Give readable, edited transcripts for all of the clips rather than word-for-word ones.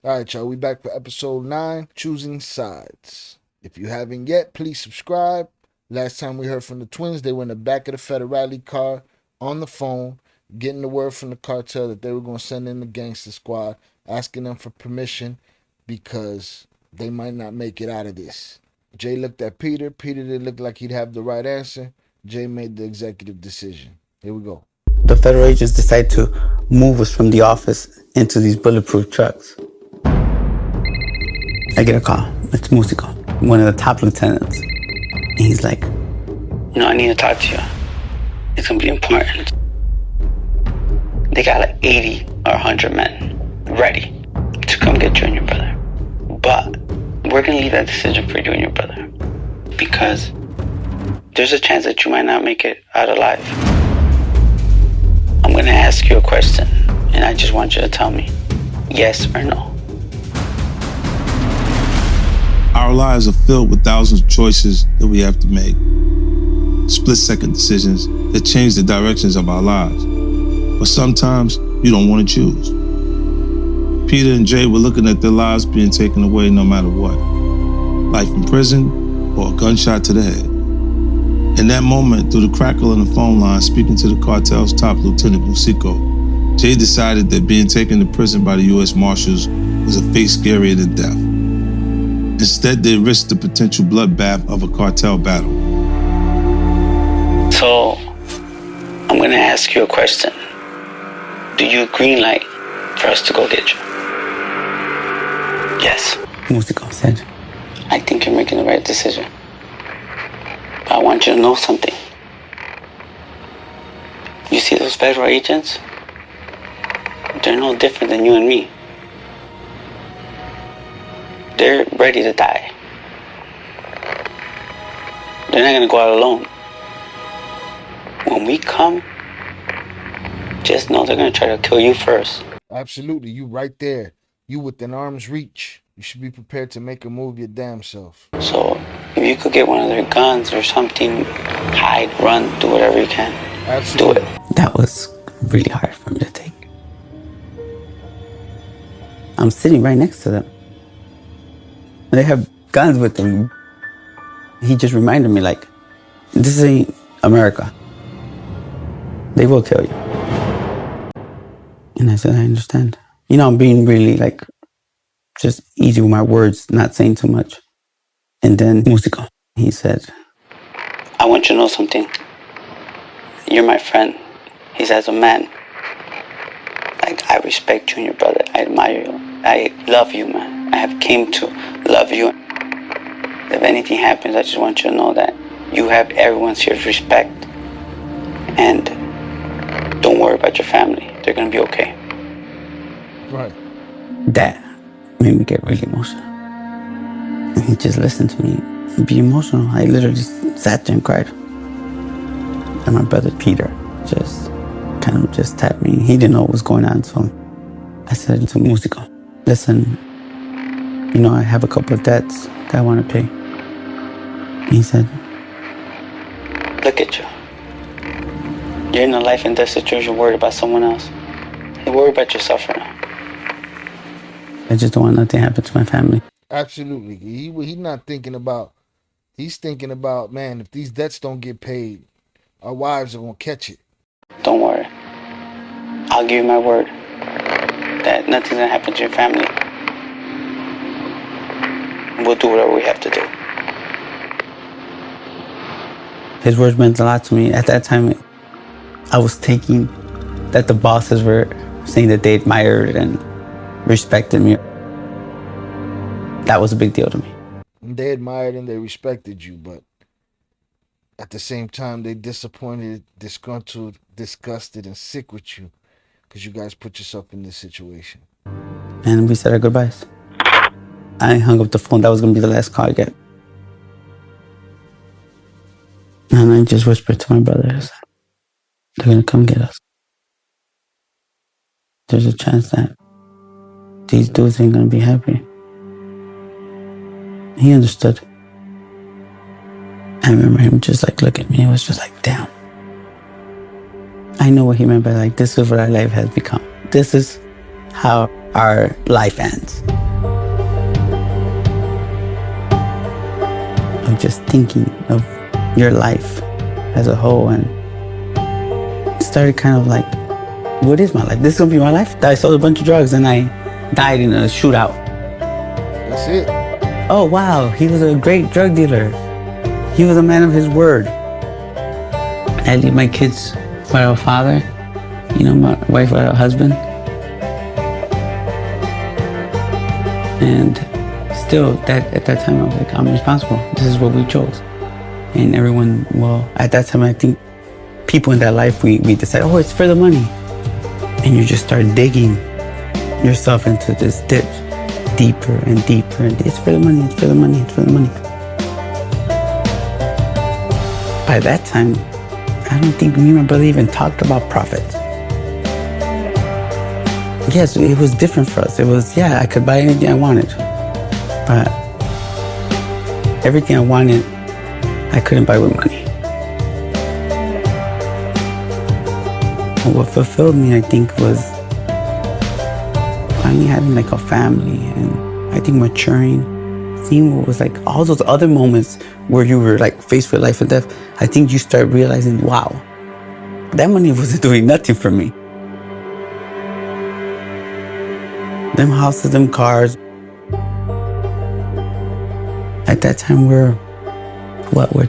All right, y'all. We back for episode 9, Choosing Sides. If you haven't yet, please subscribe. Last time we heard from the twins, they were in the back of the Federale car on the phone, getting the word from the cartel that they were going to send in the gangster squad, asking them for permission because they might not make it out of this. Jay looked at Peter. Peter didn't look like he'd have the right answer. Jay made the executive decision. Here we go. The federal agents decide to move us from the office into these bulletproof trucks. I get a call. It's Musico, one of the top lieutenants. And he's like, I need to talk to you. It's going to be important. They got like 80 or 100 men ready to come get you and your brother. But we're going to leave that decision for you and your brother. Because there's a chance that you might not make it out alive. I'm going to ask you a question, and I just want you to tell me yes or no. Our lives are filled with thousands of choices that we have to make. Split-second decisions that change the directions of our lives. But sometimes you don't want to choose. Peter and Jay were looking at their lives being taken away no matter what. Life in prison or a gunshot to the head. In that moment, through the crackle on the phone line speaking to the cartel's top lieutenant, Musico, Jay decided that being taken to prison by the US Marshals was a fate scarier than death. Instead, they risked the potential bloodbath of a cartel battle. So, I'm going to ask you a question. Do you green light for us to go get you? Yes. Musico said, I think you're making the right decision. But I want you to know something. You see those federal agents? They're no different than you and me. They're ready to die. They're not going to go out alone. When we come, just know they're going to try to kill you first. Absolutely. You right there. You within arm's reach. You should be prepared to make a move your damn self. So, if you could get one of their guns or something, hide, run, do whatever you can. Absolutely. Do it. That was really hard for me to take. I'm sitting right next to them. They have guns with them. He just reminded me, like, this ain't America. They will kill you. And I said, I understand. I'm being really, like, just easy with my words, not saying too much. And then Musico, he said, I want you to know something. You're my friend. He says, a man. Like, I respect you and your brother. I admire you. I love you, man. I have came to love you. If anything happens, I just want you to know that you have everyone's here's respect. And don't worry about your family. They're going to be okay. Right. That made me get really emotional. And he just listened to me be emotional. I literally just sat there and cried. And my brother Peter just kind of just tapped me. He didn't know what was going on, so I said to Musico, listen, I have a couple of debts that I want to pay. And he said, look at you. You're in a life and death situation, worried about someone else. You're worried about yourself right now. I just don't want nothing to happen to my family. Absolutely. He's not thinking about, he's thinking about, man, if these debts don't get paid, our wives are going to catch it. Don't worry. I'll give you my word that nothing's going to happen to your family. We'll do whatever we have to do. His words meant a lot to me. At that time, I was taking that the bosses were saying that they admired and respected me. That was a big deal to me. They admired and they respected you, but at the same time, they disappointed, disgruntled, disgusted, and sick with you because you guys put yourself in this situation. And we said our goodbyes. I hung up the phone. That was going to be the last call I get. And I just whispered to my brothers, they're going to come get us. There's a chance that these dudes ain't going to be happy. He understood. I remember him just like look at me. It was just like, damn. I know what he meant by like, this is what our life has become. This is how our life ends. just thinking of your life as a whole, and started kind of like, what is my life? This is gonna be my life? I sold a bunch of drugs and I died in a shootout. That's it. Oh wow, he was a great drug dealer. He was a man of his word. I leave my kids without a father, my wife without a husband. And still, at that time, I was like, I'm responsible. This is what we chose. And everyone, at that time, I think people in that life, we decide, oh, it's for the money. And you just start digging yourself into this ditch, deeper and deeper. And it's for the money, it's for the money, it's for the money. By that time, I don't think me and my brother even talked about profit. Yes, it was different for us. It was, I could buy anything I wanted. But everything I wanted, I couldn't buy with money. And what fulfilled me, I think, was finally having like a family, and I think maturing, seeing what was like all those other moments where you were like faced with life and death. I think you start realizing, wow, that money wasn't doing nothing for me. Them houses, them cars. At that time, we're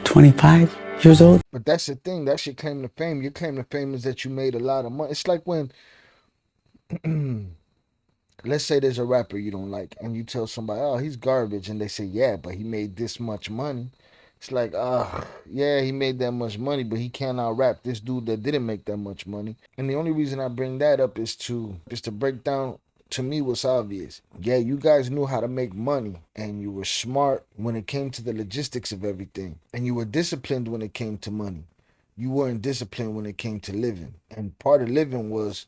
25 years old? But that's the thing. That's your claim to fame. Your claim to fame is that you made a lot of money. It's like when, let's say there's a rapper you don't like, and you tell somebody, oh, he's garbage. And they say, yeah, but he made this much money. It's like, yeah, he made that much money, but he can't out-rap this dude that didn't make that much money. And the only reason I bring that up is to break down, to me, what's obvious. Yeah, you guys knew how to make money, and you were smart when it came to the logistics of everything, and you were disciplined when it came to money. You weren't disciplined when it came to living. And part of living was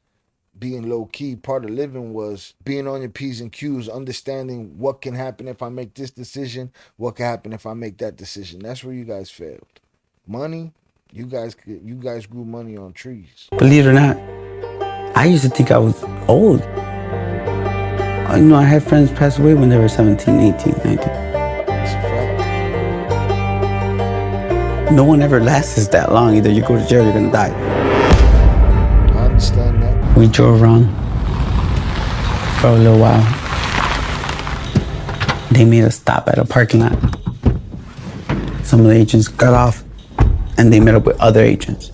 being low-key. Part of living was being on your P's and Q's, understanding what can happen if I make this decision, what can happen if I make that decision. That's where you guys failed. Money, you guys grew money on trees. Believe it or not, I used to think I was old. I had friends pass away when they were 17, 18, 19. That's a fact. No one ever lasts that long. Either you go to jail or you're gonna die. I understand that. We drove around for a little while. They made us stop at a parking lot. Some of the agents got off and they met up with other agents,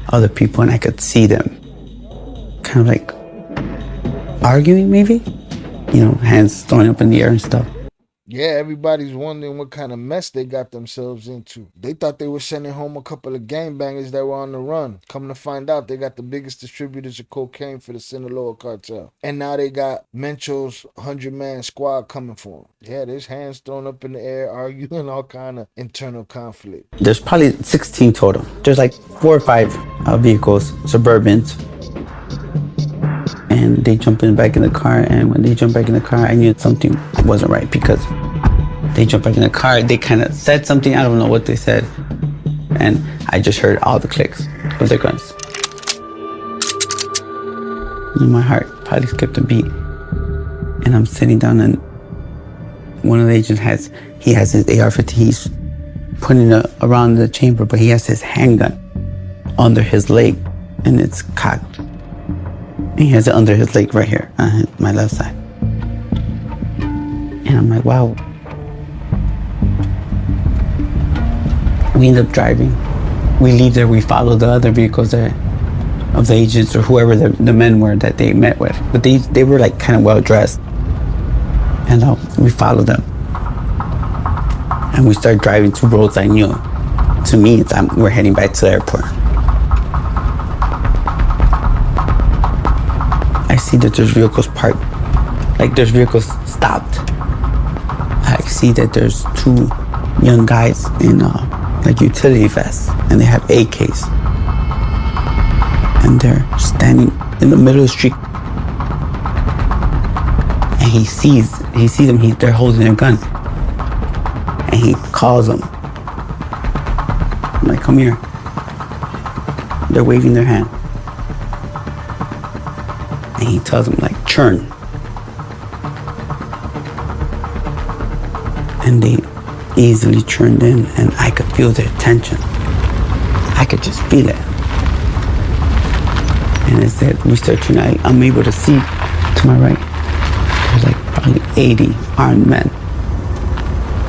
other people, and I could see them kind of like arguing maybe. Hands thrown up in the air and stuff. Yeah, everybody's wondering what kind of mess they got themselves into. They thought they were sending home a couple of gangbangers that were on the run. Come to find out, they got the biggest distributors of cocaine for the Sinaloa cartel. And now they got Mencho's 100-man squad coming for them. Yeah, there's hands thrown up in the air, arguing, all kind of internal conflict. There's probably 16 total. There's like 4 or 5 vehicles, Suburbans. And they jump back in the car, and when they jump back in the car, I knew something wasn't right, because they jumped back in the car, they kind of said something, I don't know what they said, and I just heard all the clicks of their guns. And my heart probably skipped a beat, and I'm sitting down, and one of the agents has his AR-15, he's putting it around the chamber, but he has his handgun under his leg, and it's cocked. He has it under his leg right here, on my left side. And I'm like, wow. We end up driving. We leave there, we follow the other vehicles of the agents or whoever the men were that they met with. But they were like kind of well dressed. And we followed them. And we started driving through roads I knew. To me, we're heading back to the airport. I see that there's vehicles parked, like there's vehicles stopped. I see that there's 2 young guys in like utility vests, and they have AKs. And they're standing in the middle of the street. And he sees them, they're holding their gun. And he calls them. I'm like, come here. They're waving their hand. And he tells them, like, churn. And they easily turned in, and I could feel their tension. I could just feel it. And as they're researching, I'm able to see to my right, there's like probably 80 armed men.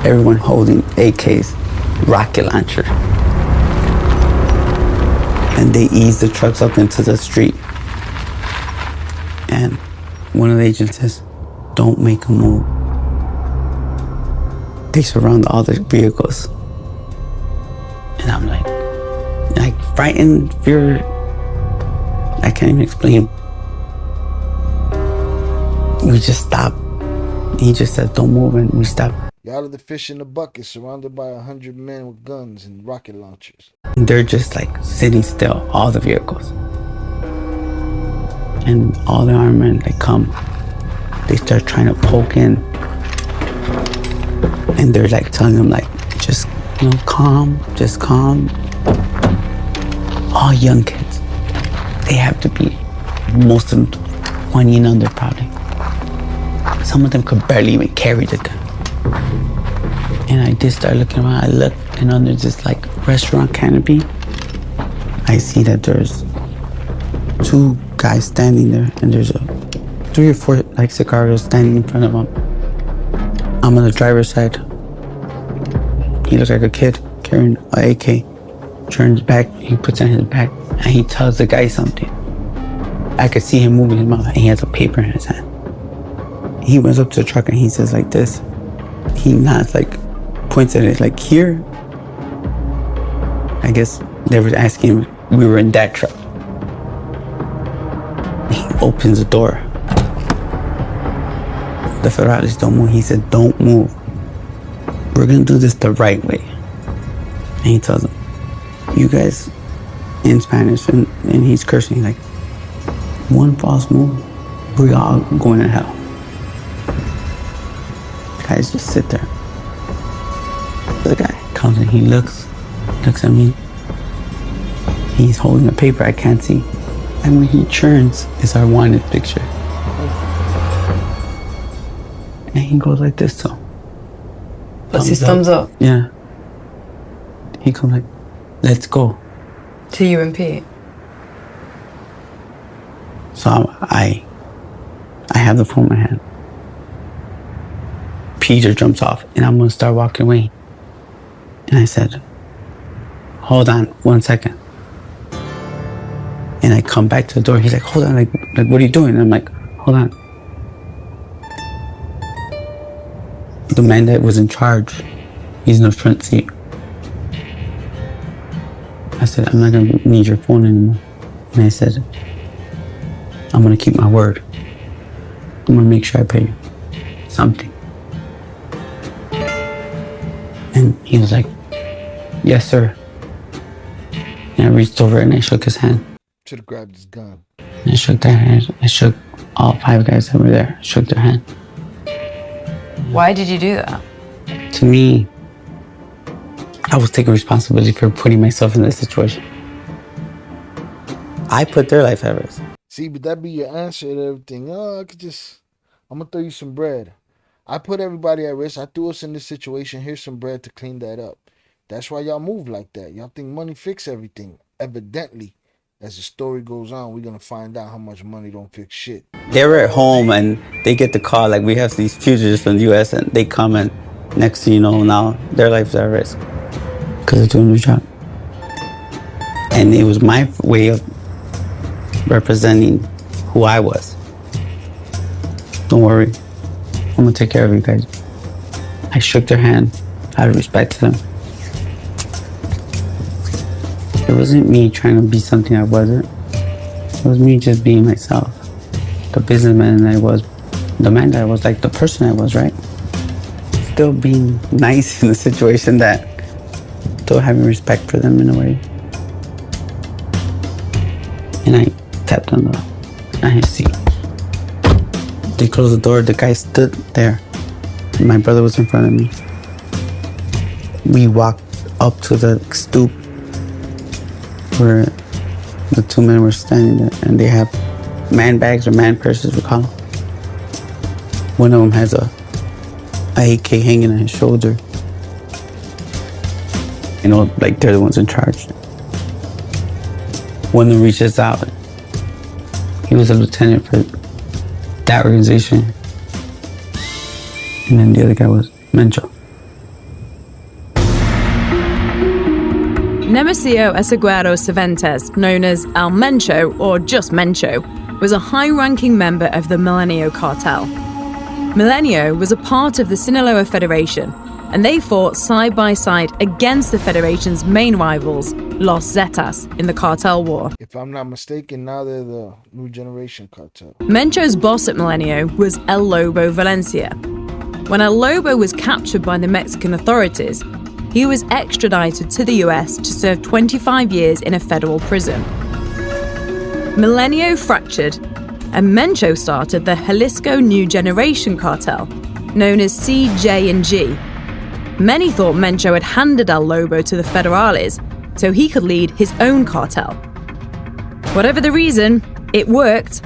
Everyone holding AKs, rocket launcher. And they ease the trucks up into the street. And one of the agents says, "Don't make a move." They surround all the vehicles. And I'm like frightened, fear. I can't even explain. We just stopped. He just said, "Don't move," and we stopped. Y'all are the fish in the bucket, surrounded by 100 men with guns and rocket launchers. They're just like sitting still, all the vehicles. And all the armed men, they come. They start trying to poke in. And they're like telling them like, just, calm, just calm. All young kids. They have to be, most of them 20 and under probably. Some of them could barely even carry the gun. And I did start looking around. I look, and under this like restaurant canopy, I see that there's 2 guys standing there, and there's 3 or 4 like sicarios standing in front of them. I'm on the driver's side. He looks like a kid carrying an AK. Turns back, he puts on his back, and he tells the guy something. I could see him moving his mouth, and he has a paper in his hand. He runs up to the truck and he says like this. He nods, like points at it, like here. I guess they were asking him, we were in that truck. He opens the door. The federales don't move. He said, "Don't move. We're gonna do this the right way." And he tells them, "You guys," in Spanish, and he's cursing, like, "one false move, we all going to hell." The guys just sit there. The guy comes and he looks at me. He's holding a paper I can't see. And when he turns, it's our wanted picture. And he goes like this, so. What's his thumbs up? Yeah. He comes like, "Let's go." To you and Pete. So I have the phone in my hand. Peter jumps off, and I'm gonna start walking away. And I said, "Hold on 1 second." And I come back to the door. He's like, "Hold on, like what are you doing?" And I'm like, "Hold on." The man that was in charge, he's in the front seat. I said, "I'm not gonna need your phone anymore." And I said, "I'm gonna keep my word. I'm gonna make sure I pay you something." And he was like, "Yes, sir." And I reached over and I shook his hand. Should have grabbed his gun. And I shook their hand. I shook all 5 guys that were there. I shook their hand. Why did you do that? To me, I was taking responsibility for putting myself in this situation. I put their life at risk. See, but that be your answer to everything. Oh, I'm gonna throw you some bread. I put everybody at risk. I threw us in this situation. Here's some bread to clean that up. That's why y'all move like that. Y'all think money fix everything. Evidently, as the story goes on, we're gonna find out how much money don't fix shit. They were at home and they get the call, like, we have these fugitives from the US, and they come, and next thing you know, now their lives are at risk because they're doing their job. And it was my way of representing who I was. Don't worry, I'm gonna take care of you guys. I shook their hand out of respect to them. It wasn't me trying to be something I wasn't. It was me just being myself. The businessman I was, the man that I was, like the person I was, right? Still being nice in a situation that, still having respect for them in a way. And I tapped on his seat. They closed the door, the guy stood there. My brother was in front of me. We walked up to the stoop where the 2 men were standing there, and they have man bags or man purses, we call them. One of them has a AK hanging on his shoulder. You know, like they're the ones in charge. One of them reaches out. He was a lieutenant for that organization. And then the other guy was Mencho. Nemesio Eseguero Cervantes, known as El Mencho or just Mencho, was a high-ranking member of the Milenio cartel. Milenio was a part of the Sinaloa Federation, and they fought side by side against the Federation's main rivals, Los Zetas, in the cartel war. If I'm not mistaken, now they're the new generation cartel. Mencho's boss at Milenio was El Lobo Valencia. When El Lobo was captured by the Mexican authorities, he was extradited to the US to serve 25 years in a federal prison. Milenio fractured, and Mencho started the Jalisco New Generation cartel, known as CJ&G. Many thought Mencho had handed El Lobo to the Federales so he could lead his own cartel. Whatever the reason, it worked.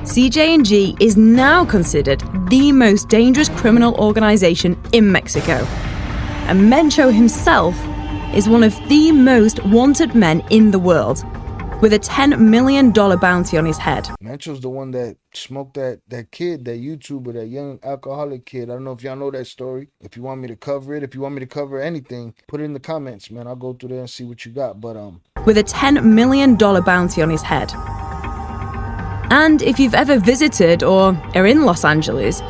CJ&G is now considered the most dangerous criminal organization in Mexico. And Mencho himself is one of the most wanted men in the world, with a $10 million bounty on his head. Mencho's the one that smoked that kid, that YouTuber, that young alcoholic kid. I don't know if y'all know that story. If you want me to cover it, if you want me to cover anything, put it in the comments, man. I'll go through there and see what you got. But with a $10 million bounty on his head. And if you've ever visited or are in Los Angeles,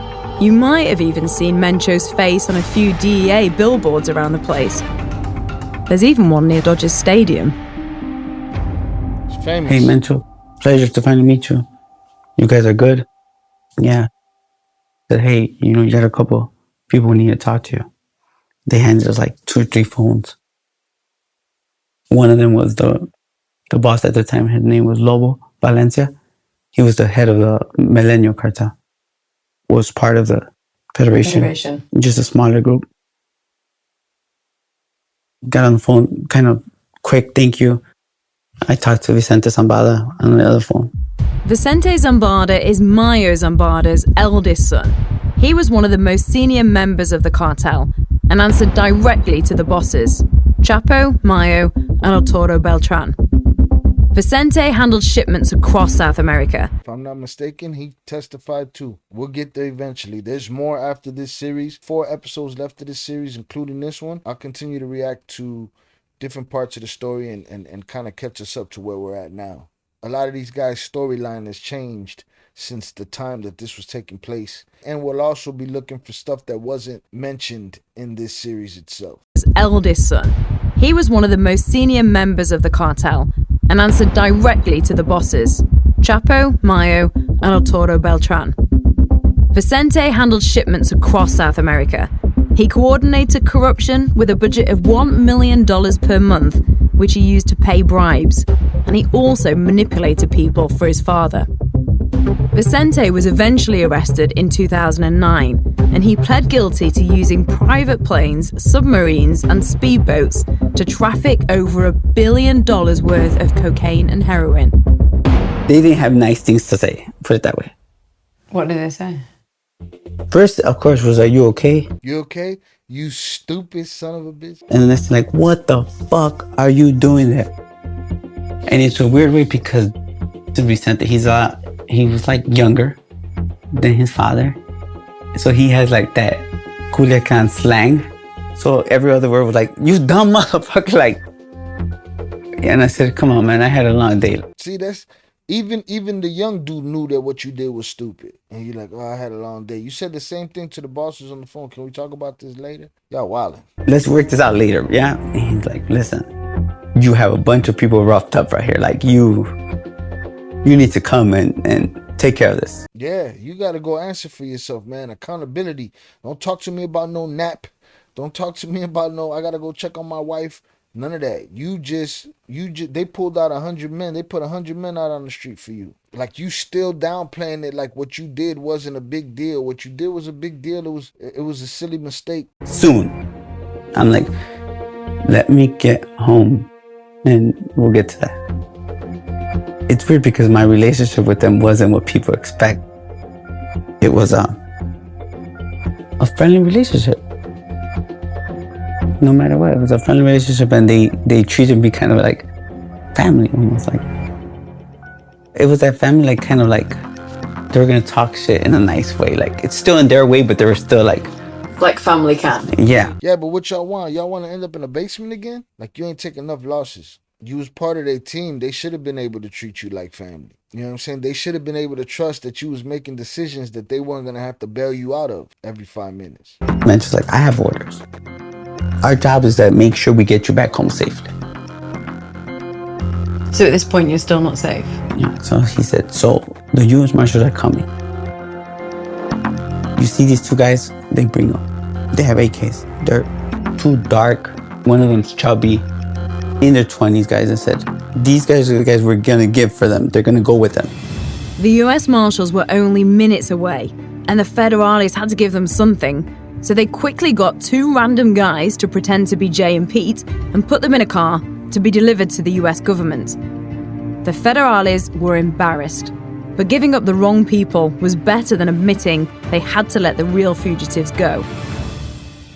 you might have even seen Mencho's face on a few DEA billboards around the place. There's even one near Dodgers Stadium. it's famous. Hey, Mencho. Pleasure to finally meet you. You guys are good? Yeah. Said, hey, you know, you got a couple people who need to talk to you. They handed us like 2 or 3 phones. One of them was the boss at the time. His name was Lobo Valencia. He was the head of the Milenio cartel. Was part of the Federation. Just a smaller group. Got on the phone, kind of quick, thank you. I talked to Vicente Zambada on the other phone. Vicente Zambada is Mayo Zambada's eldest son. He was one of the most senior members of the cartel and answered directly to the bosses, Chapo, Mayo, and Arturo Beltran. Vicente handled shipments across South America. If I'm not mistaken, he testified too. We'll get there eventually. There's more after this series. 4 episodes left of this series, including this one. I'll continue to react to different parts of the story and kind of catch us up to where we're at now. A lot of these guys' storyline has changed since the time that this was taking place. And we'll also be looking for stuff that wasn't mentioned in this series itself. His eldest son. He was one of the most senior members of the cartel and answered directly to the bosses, Chapo, Mayo, and Arturo Beltran. Vicente handled shipments across South America. He coordinated corruption with a budget of $1 million per month, which he used to pay bribes, and he also manipulated people for his father. Vicente was eventually arrested in 2009, and he pled guilty to using private planes, submarines, and speedboats to traffic over $1 billion worth of cocaine and heroin. They didn't have nice things to say, put it that way. What did they say? First, of course, was, are you okay? You okay? You stupid son of a bitch. And the next thing, like, what the fuck are you doing there? And it's a weird way because to Vicente, he was like younger than his father. So he has like that Culiacan slang. So every other word was like, you dumb motherfucker, like. And I said, come on, man, I had a long day. See, that's even the young dude knew that what you did was stupid. And you're like, oh, I had a long day. You said the same thing to the bosses on the phone. Can we talk about this later? Y'all wildin'. Let's work this out later, yeah? And he's like, listen, you have a bunch of people roughed up right here. Like, you need to come and take care of this. Yeah, you got to go answer for yourself, man. Accountability. Don't talk to me about no nap. Don't talk to me about no, I got to go check on my wife. None of that. They pulled out 100 men. They put 100 men out on the street for you. Like, you still downplaying it like what you did wasn't a big deal. What you did was a big deal. It was a silly mistake. Soon. I'm like, let me get home and we'll get to that. It's weird because my relationship with them wasn't what people expect. It was a friendly relationship. no matter what. It was a friendly relationship, and they treated me kind of like family, almost like. It was that family, like, kind of like they were gonna talk shit in a nice way. Like, it's still in their way, but they were still like family can. Yeah. Yeah, but what y'all want? Y'all want to end up in a basement again? Like, you ain't taking enough losses. You was part of their team. They should have been able to treat you like family. You know what I'm saying? They should have been able to trust that you was making decisions that they weren't going to have to bail you out of every 5 minutes. Man, just like, I have orders. Our job is to make sure we get you back home safely. So at this point, you're still not safe? Yeah, so he said, so the US Marshals are coming. You see these two guys, they bring them. They have AKs. They're too dark. One of them's chubby, in their 20s, guys. I said, these guys are the guys we're gonna give for them. They're gonna go with them. The US Marshals were only minutes away, and the federales had to give them something. So they quickly got two random guys to pretend to be Jay and Pete and put them in a car to be delivered to the US government. The federales were embarrassed, but giving up the wrong people was better than admitting they had to let the real fugitives go.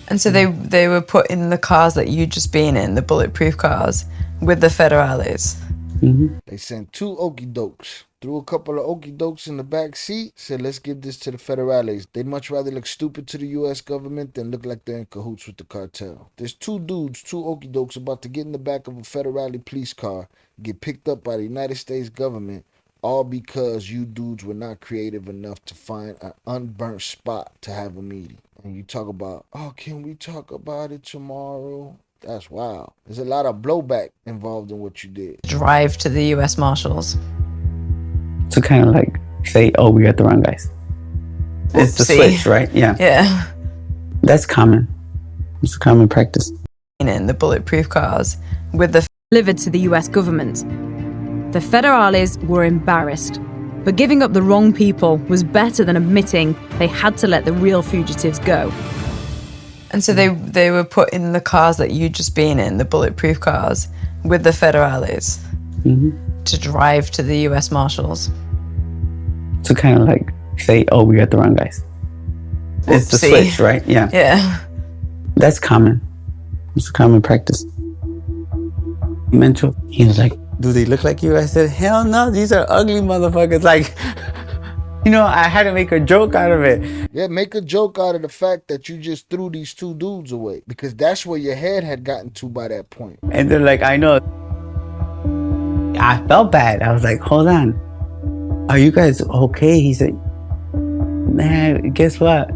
And so they were put in the cars that you'd just been in, the bulletproof cars, with the federales. Mm-hmm. They sent two okey-dokes. Threw a couple of okey-dokes in the back seat, said, let's give this to the federales. They'd much rather look stupid to the U.S. government than look like they're in cahoots with the cartel. There's two dudes, two okey-dokes, about to get in the back of a federale police car, get picked up by the United States government, all because you dudes were not creative enough to find an unburnt spot to have a meeting. And you talk about, oh, can we talk about it tomorrow? That's wild. There's a lot of blowback involved in what you did. Drive to the US Marshals. To kind of like say, oh, we got the wrong guys. It's the switch, right? Yeah. Yeah. That's common. It's a common practice. In the bulletproof cars with the delivered to the US government. The federales were embarrassed, but giving up the wrong people was better than admitting they had to let the real fugitives go. And so they were put in the cars that you'd just been in, the bulletproof cars, with the federales. Mm-hmm. To drive to the US Marshals. To kind of like say, oh, we got the wrong guys. It's the switch, right? Yeah. Yeah. That's common. It's a common practice. Mental. He was like, do they look like you? I said, hell no, these are ugly motherfuckers. Like, you know, I had to make a joke out of it. Yeah, make a joke out of the fact that you just threw these two dudes away, because that's where your head had gotten to by that point. And they're like, I know. I felt bad. I was like, hold on. Are you guys okay? He said, man, guess what?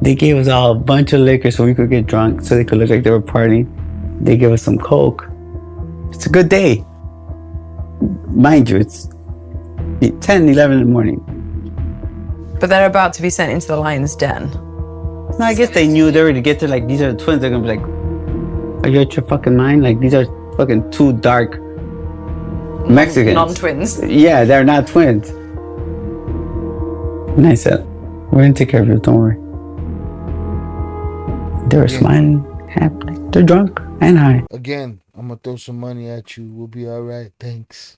They gave us all a bunch of liquor so we could get drunk, so they could look like they were partying. They gave us some Coke. It's a good day. Mind you, it's 10, 11 in the morning. But they're about to be sent into the lion's den. No, I guess they knew they were to get to, like, these are the twins. They're gonna be like, are you out your fucking mind? Like, these are fucking two dark Mexicans. Non-twins. Yeah, they're not twins. And I said, we're gonna take care of you, don't worry. They were smiling, happy. They're drunk and high. Again, I'm gonna throw some money at you. We'll be all right. Thanks.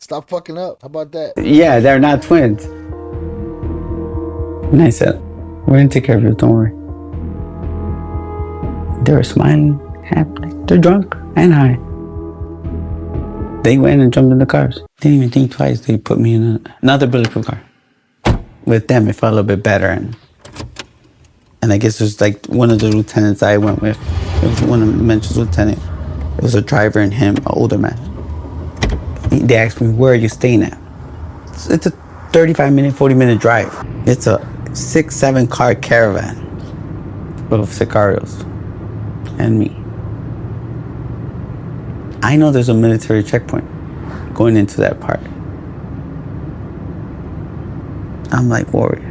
Stop fucking up. How about that? Yeah, they're not twins. And I said, we're gonna take care of you, don't worry. They were smiling, happy. They're drunk and high. They went and jumped in the cars. Didn't even think twice. They put me in another bulletproof car. With them, it felt a little bit better. And I guess it was like one of the lieutenants I went with. It was one of the mentions lieutenant. It was a driver and him, an older man. They asked me, where are you staying at? It's a 35-minute, 40-minute drive. It's a 6-7 car caravan of sicarios and me. I know there's a military checkpoint going into that part. I'm like worried.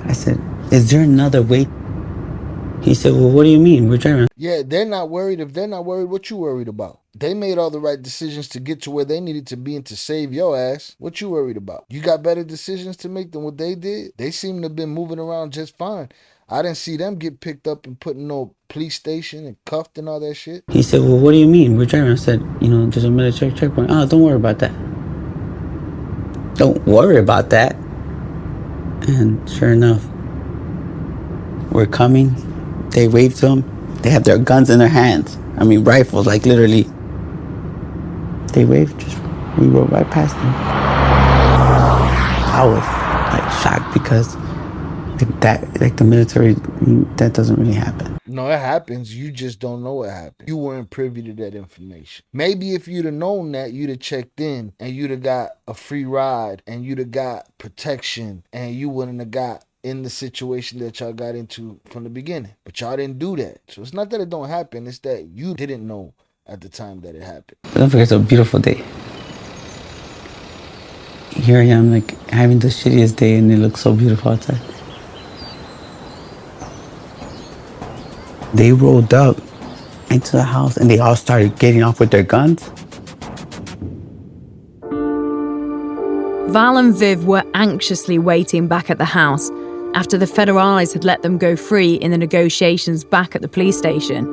I said, is there another way? He said, well, what do you mean? We're driving. Yeah, they're not worried. If they're not worried, what you worried about? They made all the right decisions to get to where they needed to be and to save your ass. What you worried about? You got better decisions to make than what they did? They seem to have been moving around just fine. I didn't see them get picked up and put in no police station and cuffed and all that shit. He said, well, what do you mean? We're driving. I said, you know, there's a military checkpoint. Oh, don't worry about that. Don't worry about that. And sure enough, we're coming. They waved to him. They have their guns in their hands. I mean, rifles, like literally. They waved, we rode right past them. I was like shocked because the military, that doesn't really happen. No, it happens. You just don't know what happened. You weren't privy to that information. Maybe if you'd have known that, you'd have checked in and you'd have got a free ride and you'd have got protection and you wouldn't have got in the situation that y'all got into from the beginning. But y'all didn't do that. So it's not that it don't happen. It's that you didn't know at the time that it happened. But don't forget, it's a beautiful day. Here I am, like, having the shittiest day and it looks so beautiful outside. They rolled up into the house and they all started getting off with their guns. Val and Viv were anxiously waiting back at the house after the federales had let them go free in the negotiations back at the police station.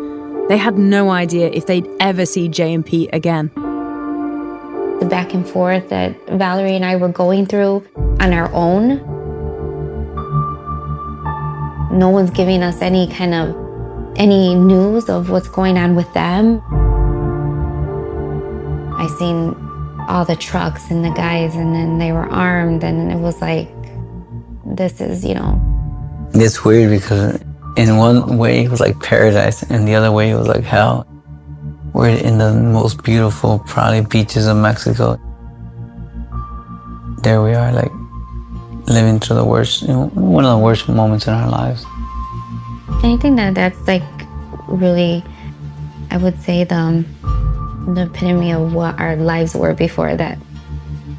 They had no idea if they'd ever see Jay and Pete again. The back and forth that Valerie and I were going through on our own. No one's giving us any news of what's going on with them. I seen all the trucks and the guys, and then they were armed, and it was like, this is, It's weird because in one way it was like paradise, and the other way it was like hell. We're in the most beautiful, probably, beaches of Mexico. There we are, like, living through the worst, one of the worst moments in our lives. I think that's like really, I would say, the epitome of what our lives were before that.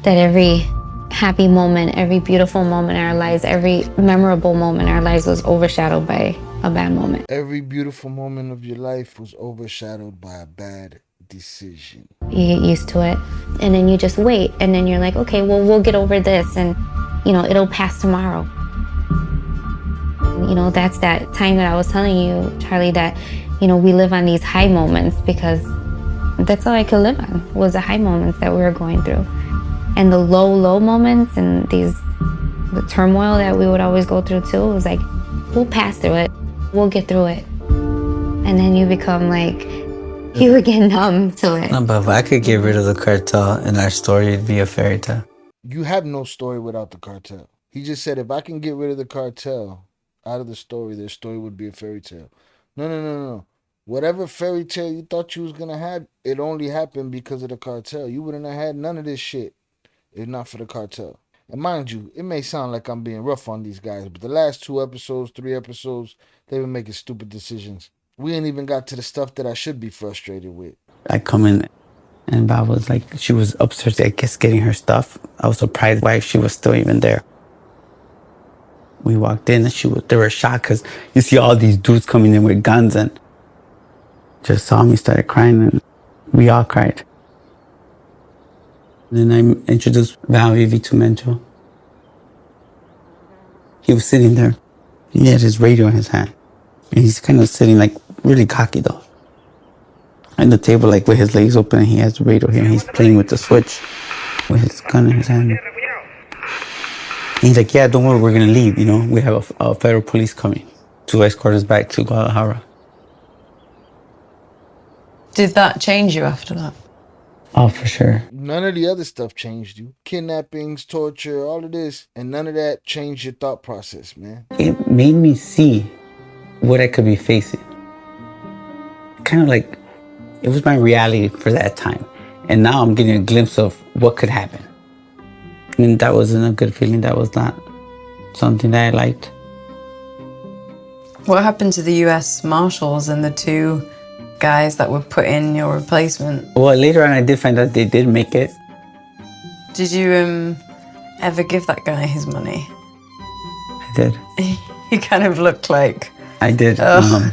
That every happy moment, every beautiful moment in our lives, every memorable moment in our lives was overshadowed by a bad moment. Every beautiful moment of your life was overshadowed by a bad decision. You get used to it, and then you just wait, and then you're like, okay, well, we'll get over this, and it'll pass tomorrow. That's that time that I was telling you, Charlie, that we live on these high moments because that's all I could live on, was the high moments that we were going through. And the low moments and the turmoil that we would always go through too, was like, we'll pass through it. We'll get through it. And then you become like, you would get numb to it. No, but if I could get rid of the cartel and our story, it'd be a fairy tale. You have no story without the cartel. He just said, if I can get rid of the cartel out of the story, their story would be a fairy tale. No. Whatever fairy tale you thought you was going to have, it only happened because of the cartel. You wouldn't have had none of this shit if not for the cartel. And mind you, it may sound like I'm being rough on these guys, but the last 3 episodes, they've been making stupid decisions. We ain't even got to the stuff that I should be frustrated with. I come in and Bob was like, she was upstairs, I guess, getting her stuff. I was surprised why she was still even there. We walked in and they were shocked because you see all these dudes coming in with guns and just saw me, started crying, and we all cried. Then I introduced Valerie to Mencho. He was sitting there. He had his radio in his hand. And he's kind of sitting like really cocky though. On the table, like with his legs open, and he has the radio here and he's playing with the switch with his gun in his hand. And he's like, yeah, don't worry, we're gonna leave, we have a federal police coming to escort us back to Guadalajara. Did that change you after that? Oh, for sure. None of the other stuff changed you. Kidnappings, torture, all of this. And none of that changed your thought process, man. It made me see what I could be facing. Kind of like, it was my reality for that time. And now I'm getting a glimpse of what could happen. And that wasn't a good feeling. That was not something that I liked. What happened to the US Marshals and the 2 guys that were put in your replacement? Well, later on I did find out they did make it. Did you ever give that guy his money? I did. He kind of looked like... I did. Oh.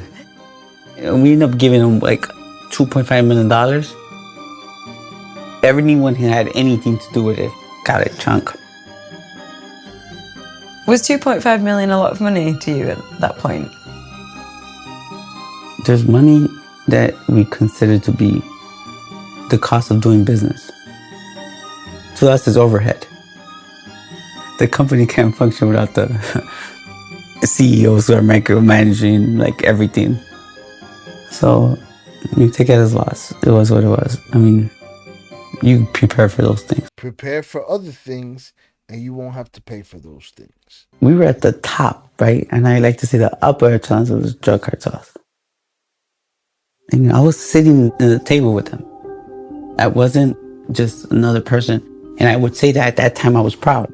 We ended up giving him like $2.5 million. Everyone who had anything to do with it got a chunk. Was $2.5 million a lot of money to you at that point? There's money that we consider to be the cost of doing business. To us, is overhead. The company can't function without the CEOs who are micromanaging like everything. So you take it as loss. It was what it was. I mean, you prepare for those things. Prepare for other things, and you won't have to pay for those things. We were at the top, right? And I like to say the upper echelons of the drug cartels. And I was sitting at the table with them. I wasn't just another person. And I would say that at that time I was proud.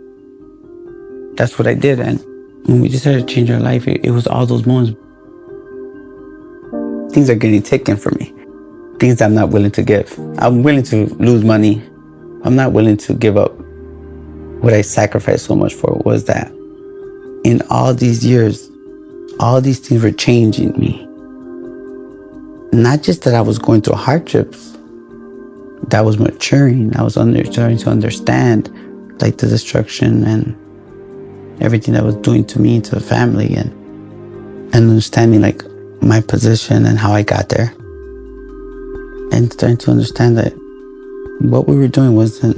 That's what I did. And when we decided to change our life, it was all those moments. Things are getting taken from me. Things I'm not willing to give. I'm willing to lose money. I'm not willing to give up what I sacrificed so much for. Was that in all these years, all these things were changing me. Not just that I was going through hardships, that I was maturing. I was starting to understand like the destruction and everything that was doing to me, to the family, and understanding like my position and how I got there. And starting to understand that what we were doing wasn't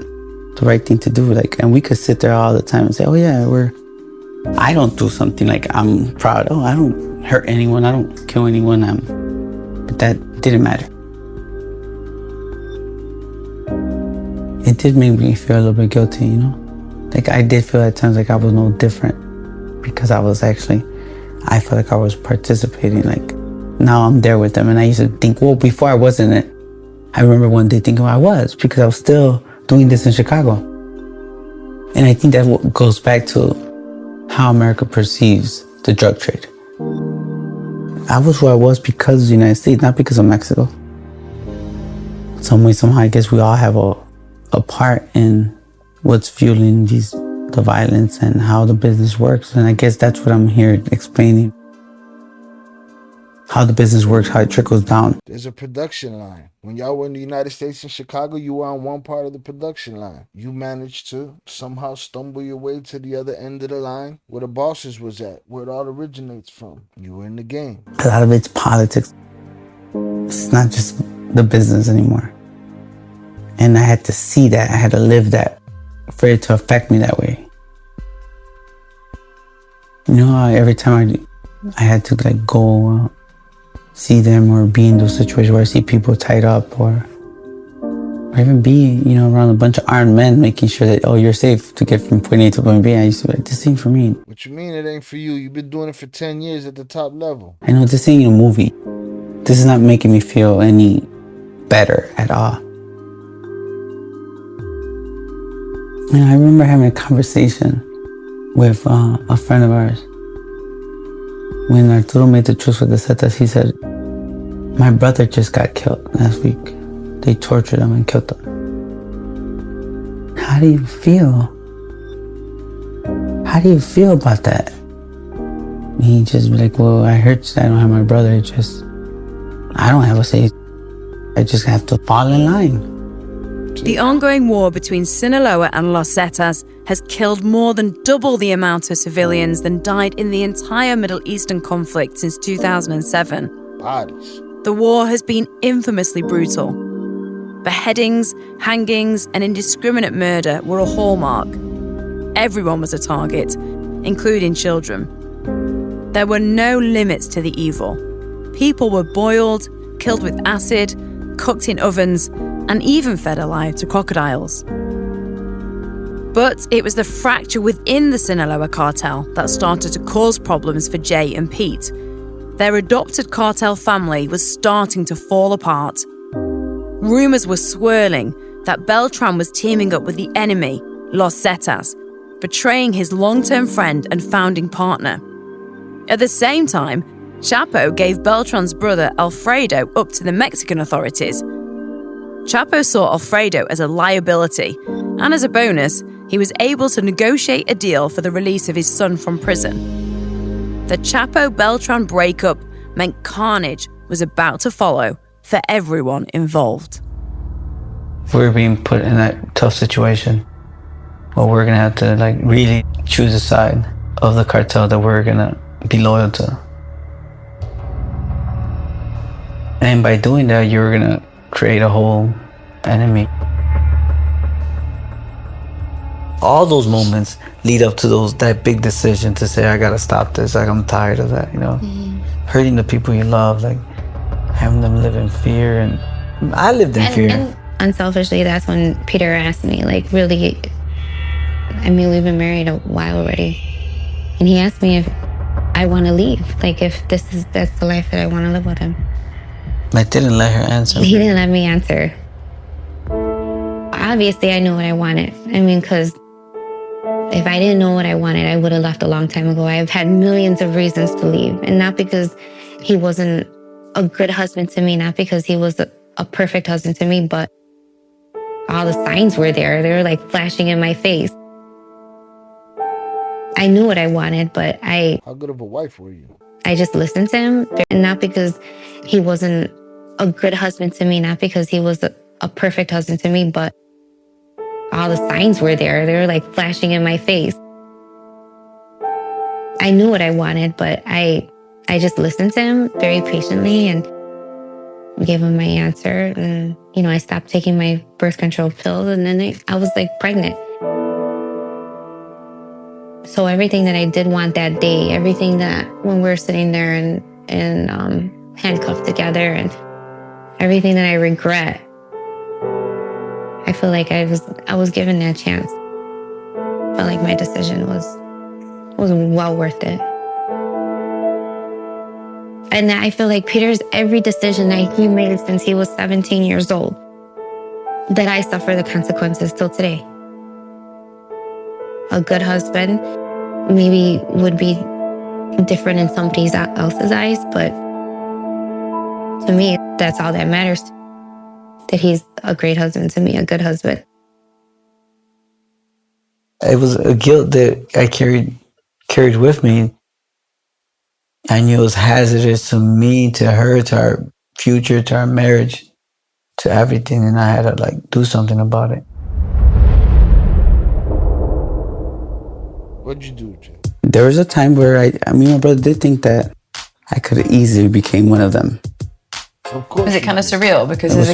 the right thing to do. Like, and we could sit there all the time and say, oh yeah, I don't do something like I'm proud. Oh, I don't hurt anyone. I don't kill anyone. But that didn't matter. It did make me feel a little bit guilty, you know? Like I did feel at times like I was no different because I felt like I was participating. Like now I'm there with them. And I used to think, well, before I wasn't it. I remember one day thinking I was because I was still doing this in Chicago. And I think that goes back to how America perceives the drug trade. I was who I was because of the United States, not because of Mexico. Some way, somehow, I guess we all have a part in what's fueling the violence and how the business works. And I guess that's what I'm here explaining. How the business works, how it trickles down. There's a production line. When y'all were in the United States in Chicago, you were on one part of the production line. You managed to somehow stumble your way to the other end of the line where the bosses was at, where it all originates from. You were in the game. A lot of it's politics. It's not just the business anymore. And I had to see that. I had to live that for it to affect me that way. You know, every time I had to like go see them or be in those situations where I see people tied up or even be, you know, around a bunch of armed men making sure that, oh, you're safe to get from point A to point B. I used to be like, this ain't for me. What you mean it ain't for you? You've been doing it for 10 years at the top level. I know this ain't a movie. This is not making me feel any better at all. And I remember having a conversation with a friend of ours. When Arturo made the truce with the Zetas, he said, my brother just got killed last week. They tortured him and killed him. How do you feel? How do you feel about that? And he just be like, well, I heard I don't have my brother. I don't have a say. I just have to fall in line. The ongoing war between Sinaloa and Los Zetas has killed more than double the amount of civilians than died in the entire Middle Eastern conflict since 2007. Bodies. The war has been infamously brutal. Beheadings, hangings, and indiscriminate murder were a hallmark. Everyone was a target, including children. There were no limits to the evil. People were boiled, killed with acid, cooked in ovens, and even fed alive to crocodiles. But it was the fracture within the Sinaloa cartel that started to cause problems for Jay and Pete. Their adopted cartel family was starting to fall apart. Rumors were swirling that Beltran was teaming up with the enemy, Los Zetas, betraying his long-term friend and founding partner. At the same time, Chapo gave Beltran's brother Alfredo up to the Mexican authorities. Chapo saw Alfredo as a liability, and as a bonus, he was able to negotiate a deal for the release of his son from prison. The Chapo-Beltran breakup meant carnage was about to follow for everyone involved. We were being put in that tough situation where we're gonna have to like really choose a side of the cartel that we're gonna be loyal to. And by doing that, you're gonna create a whole enemy. All those moments lead up to that big decision to say, I gotta stop this. Like, I'm tired of that, you know? Hurting the people you love. Like, having them live in fear, and I lived in fear. And unselfishly, that's when Peter asked me, like, really, I mean, we've been married a while already. And he asked me if I want to leave, like, if that's the life that I want to live with him. I didn't let her answer. He didn't let me answer. Obviously, I knew what I wanted. I mean, because if I didn't know what I wanted, I would have left a long time ago. I've had millions of reasons to leave. And not because he wasn't a good husband to me, not because he was a perfect husband to me, but all the signs were there. They were like flashing in my face. I knew what I wanted, but How good of a wife were you? I just listened to him. And not because he wasn't a good husband to me, not because he was a perfect husband to me, but all the signs were there. They were like flashing in my face. I knew what I wanted, but I just listened to him very patiently and gave him my answer. And, you know, I stopped taking my birth control pills, and then I was like pregnant. So everything that I did want that day, everything that when we were sitting there and handcuffed together, and everything that I regret, I feel like I was given that chance. I felt like my decision was well worth it. And I feel like Peter's every decision that he made since he was 17 years old, that I suffer the consequences till today. A good husband maybe would be different in somebody else's eyes, but to me, that's all that matters. That he's a great husband to me, a good husband. It was a guilt that I carried with me. I knew it was hazardous to me, to her, to our future, to our marriage, to everything, and I had to like do something about it. What'd you do, Jay? There was a time where I mean, my brother did think that I could have easily became one of them. Of course. Was it kind of surreal? Because as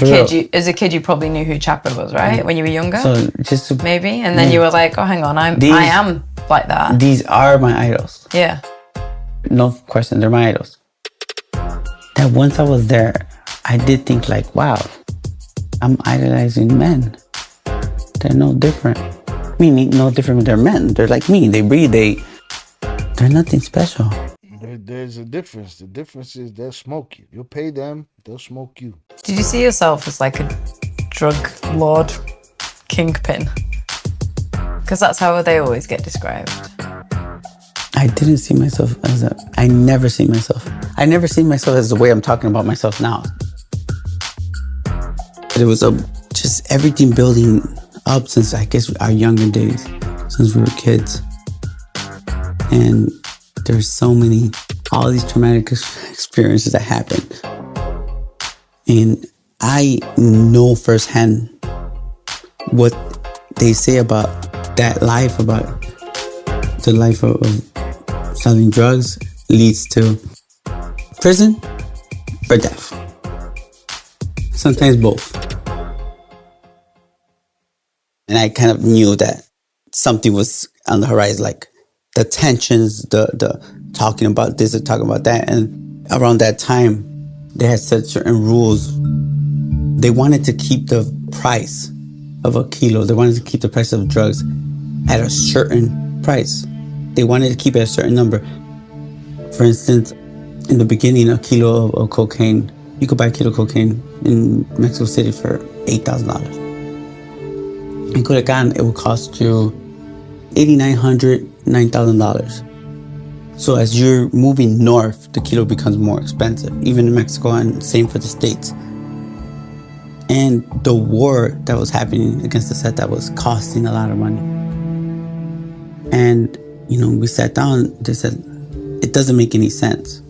a kid, you probably knew who Chapo was, right? When you were younger, So just to, maybe, and then you were like, "Oh, hang on, I am like that." These are my idols. Yeah. No question, they're my idols. That once I was there, I did think like, wow, I'm idolizing men. They're no different. I mean, no different, they're men. They're like me, they breathe, they're nothing special. There's a difference. The difference is they'll smoke you. You'll pay them, they'll smoke you. Did you see yourself as like a drug lord kingpin? Because that's how they always get described. I didn't see myself as I never see myself as the way I'm talking about myself now. It was just everything building up since I guess our younger days, since we were kids. And there's so many, all these traumatic experiences that happened. And I know firsthand what they say about that life, about the life of selling drugs leads to prison or death. Sometimes both. And I kind of knew that something was on the horizon, like the tensions, the talking about this and talking about that. And around that time, they had set certain rules. They wanted to keep the price of a kilo. They wanted to keep the price of drugs at a certain price. They wanted to keep it a certain number. For instance, in the beginning, a kilo of cocaine, you could buy a kilo of cocaine in Mexico City for $8,000. In Culiacan, it would cost you $8,900, $9,000. So as you're moving north, the kilo becomes more expensive, even in Mexico, and same for the States. And the war that was happening against the set, that was costing a lot of money. And, you know, we sat down, they said, it doesn't make any sense.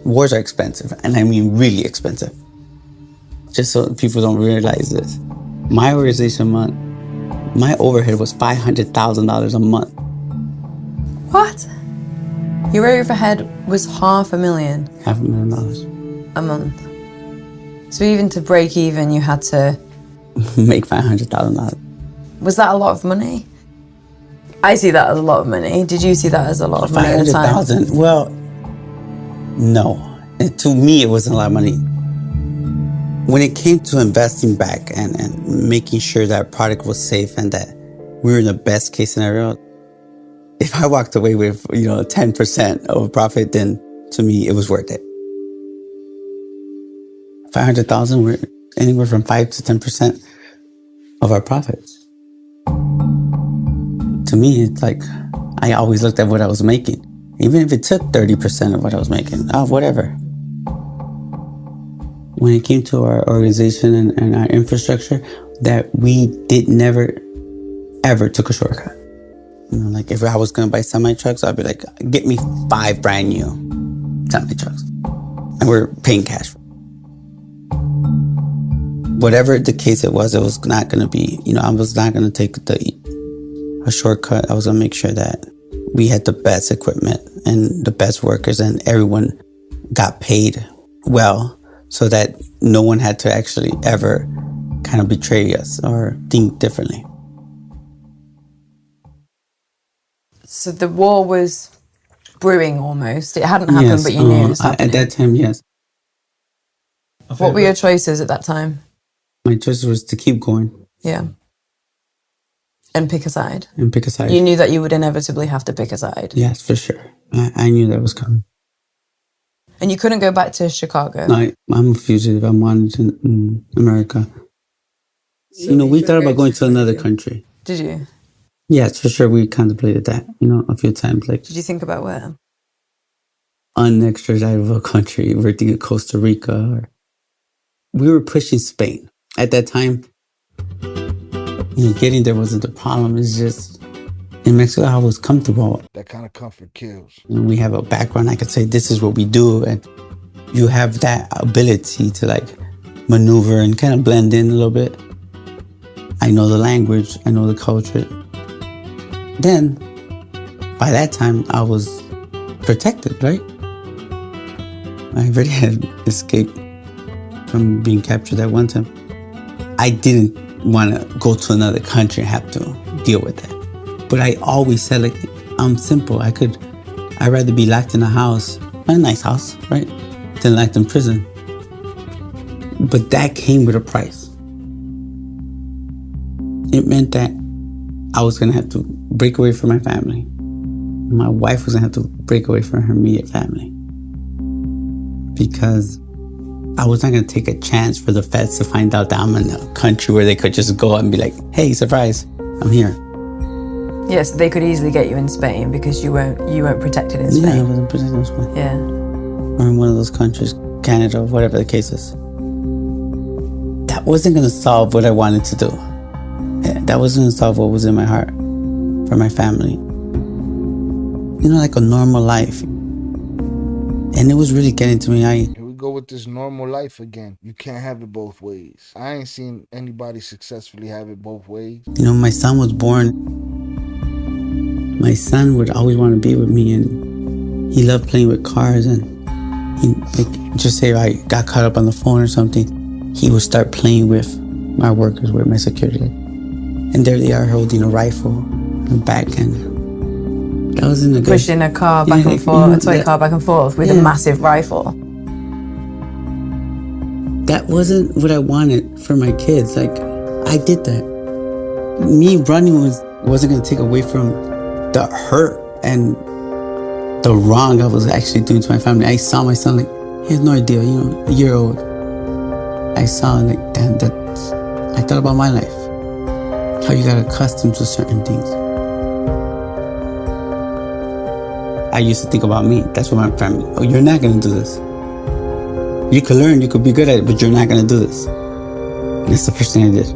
Wars are expensive, and I mean really expensive. Just so people don't realize this. My organization month, my overhead was $500,000 a month. What? Your overhead was $500,000 $500,000. a month. So even to break even, you had to Make $500,000. Was that a lot of money? I see that as a lot of money. Did you see that as a lot of money at the time? $500,000. Well, no. And to me, it wasn't a lot of money. When it came to investing back and making sure that our product was safe and that we were in the best case scenario, if I walked away with, 10% of profit, then to me, it was worth it. 500,000, we're anywhere from 5 to 10% of our profits. To me, it's like, I always looked at what I was making. Even if it took 30% of what I was making, whatever. When it came to our organization and our infrastructure, that we never, ever took a shortcut. Like if I was going to buy semi-trucks, I'd be like, get me 5 brand new semi-trucks. And we're paying cash. Whatever the case it was not going to be, I was not going to take a shortcut. I was going to make sure that we had the best equipment and the best workers and everyone got paid well, so that no one had to actually ever kind of betray us or think differently. So the war was brewing almost. It hadn't happened, but you knew it was happening. At that time, yes. What were your choices at that time? My choice was to keep going. Yeah. And pick a side. You knew that you would inevitably have to pick a side. Yes, for sure. I knew that was coming. And you couldn't go back to Chicago? No, I'm a fugitive. I'm wanted in America. So we thought about going to another country. Did you? Yes, for sure. We contemplated that, a few times. Like, did you think about where? Unextraditable country. We're thinking Costa Rica. We were pushing Spain. At that time, getting there wasn't the problem. It's just, in Mexico, I was comfortable. That kind of comfort kills. We have a background. I could say, this is what we do. And you have that ability to maneuver and kind of blend in a little bit. I know the language. I know the culture. Then, by that time, I was protected, right? I already had escaped from being captured that one time. I didn't want to go to another country and have to deal with that. But I always said, I'm simple. I'd rather be locked in a house, a nice house, right, than locked in prison. But that came with a price. It meant that I was going to have to break away from my family. My wife was going to have to break away from her immediate family. Because I was not going to take a chance for the feds to find out that I'm in a country where they could just go and be like, hey, surprise, I'm here. Yes, they could easily get you in Spain because you weren't protected in Spain. Yeah, I wasn't protected in Spain. Yeah. Or in one of those countries, Canada, whatever the case is. That wasn't going to solve what I wanted to do. That wasn't going to solve what was in my heart for my family. Like a normal life. And it was really getting to me. Here we go with this normal life again. You can't have it both ways. I ain't seen anybody successfully have it both ways. My son was born. My son would always want to be with me, and he loved playing with cars. And just say I got caught up on the phone or something, he would start playing with my workers, with my security. And there they are holding a rifle and back, and that was in the pushing a car back and forth, a toy car back and forth with a massive rifle. That wasn't what I wanted for my kids. I did that. Me running wasn't going to take away from the hurt and the wrong I was actually doing to my family. I saw my son he had no idea, a year old. I saw damn, I thought about my life. How you got accustomed to certain things. I used to think about me. That's what my family, you're not going to do this. You could learn, you could be good at it, but you're not going to do this. And that's the first thing I did.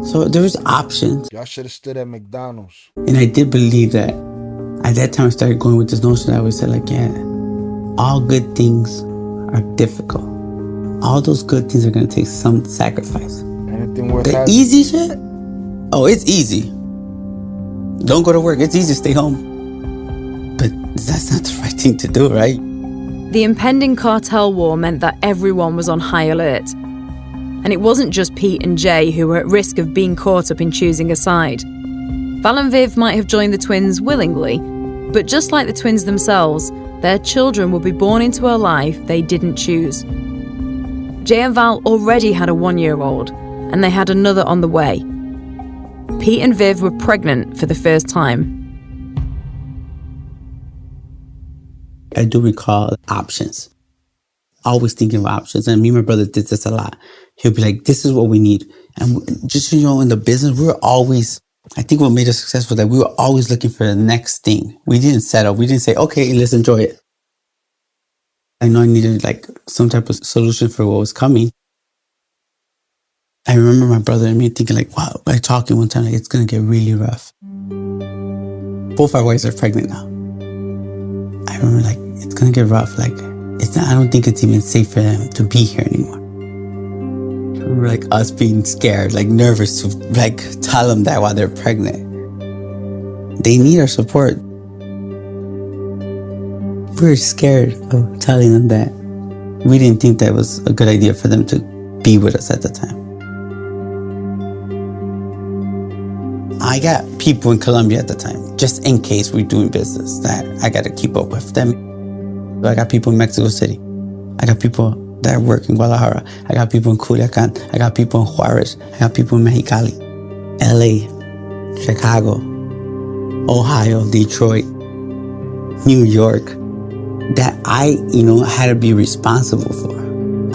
So there was options. Y'all should have stood at McDonald's. And I did believe that. At that time, I started going with this notion. I always said, all good things are difficult. All those good things are going to take some sacrifice. Anything worth the easy shit? Oh, it's easy. Don't go to work. It's easy to stay home. But that's not the right thing to do, right? The impending cartel war meant that everyone was on high alert. And it wasn't just Pete and Jay who were at risk of being caught up in choosing a side. Val and Viv might have joined the twins willingly, But just like the twins themselves, their children would be born into a life they didn't choose. Jay and Val already had a 1-year-old, and they had another on the way. Pete and Viv were pregnant for the first time. I do recall options. Always thinking of options. And me and my brother did this a lot. He'll be like, this is what we need. And just, in the business, we were always, I think what made us successful that we were always looking for the next thing. We didn't settle. We didn't say, okay, let's enjoy it. I know I needed some type of solution for what was coming. I remember my brother and me thinking wow, talking one time, it's going to get really rough. Both our wives are pregnant now. I remember it's going to get rough. I don't think it's even safe for them to be here anymore. I remember us being scared, nervous to tell them that while they're pregnant. They need our support. We were scared of telling them that. We didn't think that was a good idea for them to be with us at the time. I got people in Colombia at the time, just in case we're doing business, that I got to keep up with them. I got people in Mexico City. I got people that work in Guadalajara. I got people in Culiacan. I got people in Juarez. I got people in Mexicali, LA, Chicago, Ohio, Detroit, New York, that I, had to be responsible for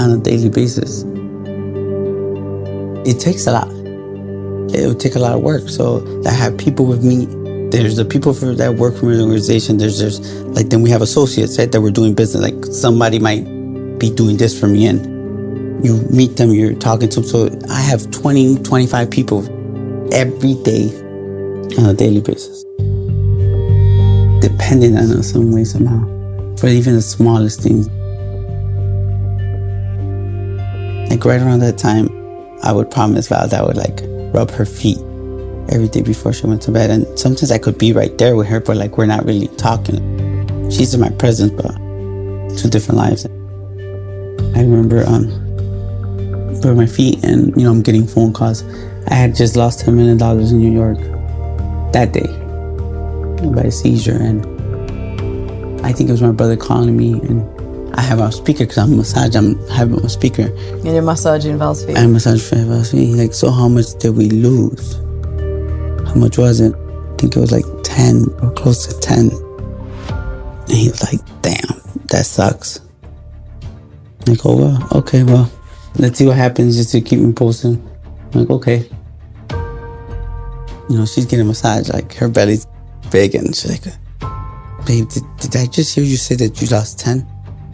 on a daily basis. It takes a lot. It would take a lot of work. So I have people with me. There's the people that work for the organization. There's then we have associates, right, that we're doing business. Somebody might be doing this for me, and you meet them, you're talking to them. So I have 20, 25 people every day on a daily basis, depending on us some way, somehow, for even the smallest things. Right around that time, I would promise Val that I would rub her feet every day before she went to bed. And sometimes I could be right there with her, but we're not really talking. She's in my presence, but two different lives. I remember rubbing my feet, and I'm getting phone calls. I had just lost $10 million in New York that day by a seizure, and I think it was my brother calling me, and I have our speaker because I'm having my speaker. And you're massaging Val's feet. I'm massaging Val's feet. So how much did we lose? How much was it? I think it was 10 or close to 10. And he was like, damn, that sucks. Oh, well, okay, well, let's see what happens just to keep me posted. I'm okay. She's getting a massage, her belly's big, and she's like, babe, did I just hear you say that you lost 10?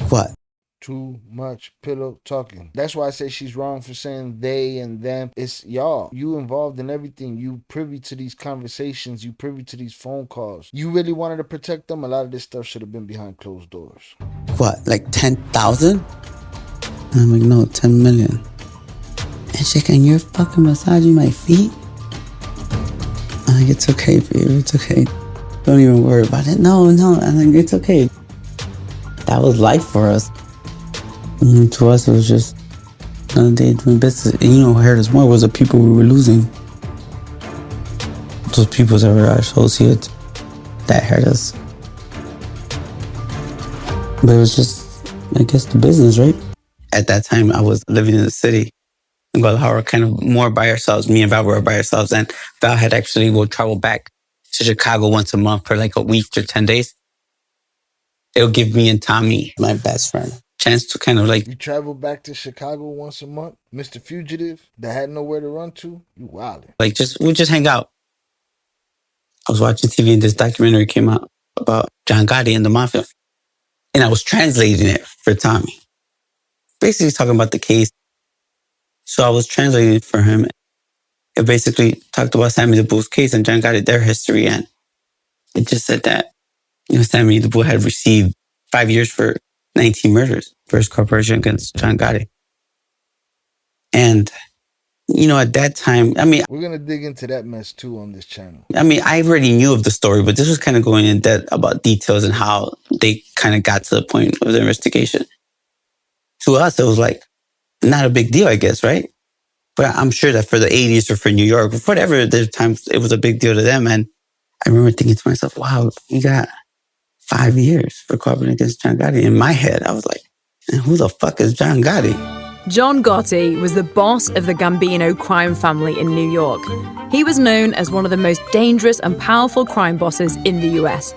What? Too much pillow talking. That's why I say she's wrong for saying they and them. It's y'all. You involved in everything. You privy to these conversations. You privy to these phone calls. You really wanted to protect them. A lot of this stuff should have been behind closed doors. What, 10,000? I'm like, no, 10 million. And she's like, and you're fucking massaging my feet? I'm like, it's okay, babe. It's okay. Don't even worry about it. No. I'm like, it's okay. That was life for us. And to us, it was just another day doing business. And what hurt us more was the people we were losing. Those people that were our associates, that hurt us. But it was just, I guess, the business, right? At that time, I was living in the city. In Guadalajara, kind of more by ourselves. Me and Val were by ourselves. And Val had actually will travel back to Chicago once a month for a week or 10 days. It'll give me and Tommy, my best friend, chance to kind of You travel back to Chicago once a month? Mr. Fugitive that had nowhere to run to? You wildin'. We'll just hang out. I was watching TV and this documentary came out about John Gotti and the Mafia. And I was translating it for Tommy. Basically talking about the case. So I was translating it for him. It basically talked about Sammy the Bull's case and John Gotti, their history. And it just said that Sammy the Bull had received 5 years for 19 murders for his corporation against John Gotti. And, at that time, we're going to dig into that mess too on this channel. I already knew of the story, but this was kind of going in depth about details and how they kind of got to the point of the investigation. To us, it was not a big deal, I guess, right? But I'm sure that for the 80s or for New York, or whatever, there's times it was a big deal to them. And I remember thinking to myself, wow, we got 5 years for cooperating against John Gotti. In my head, I was like, and who the fuck is John Gotti? John Gotti was the boss of the Gambino crime family in New York. He was known as one of the most dangerous and powerful crime bosses in the US.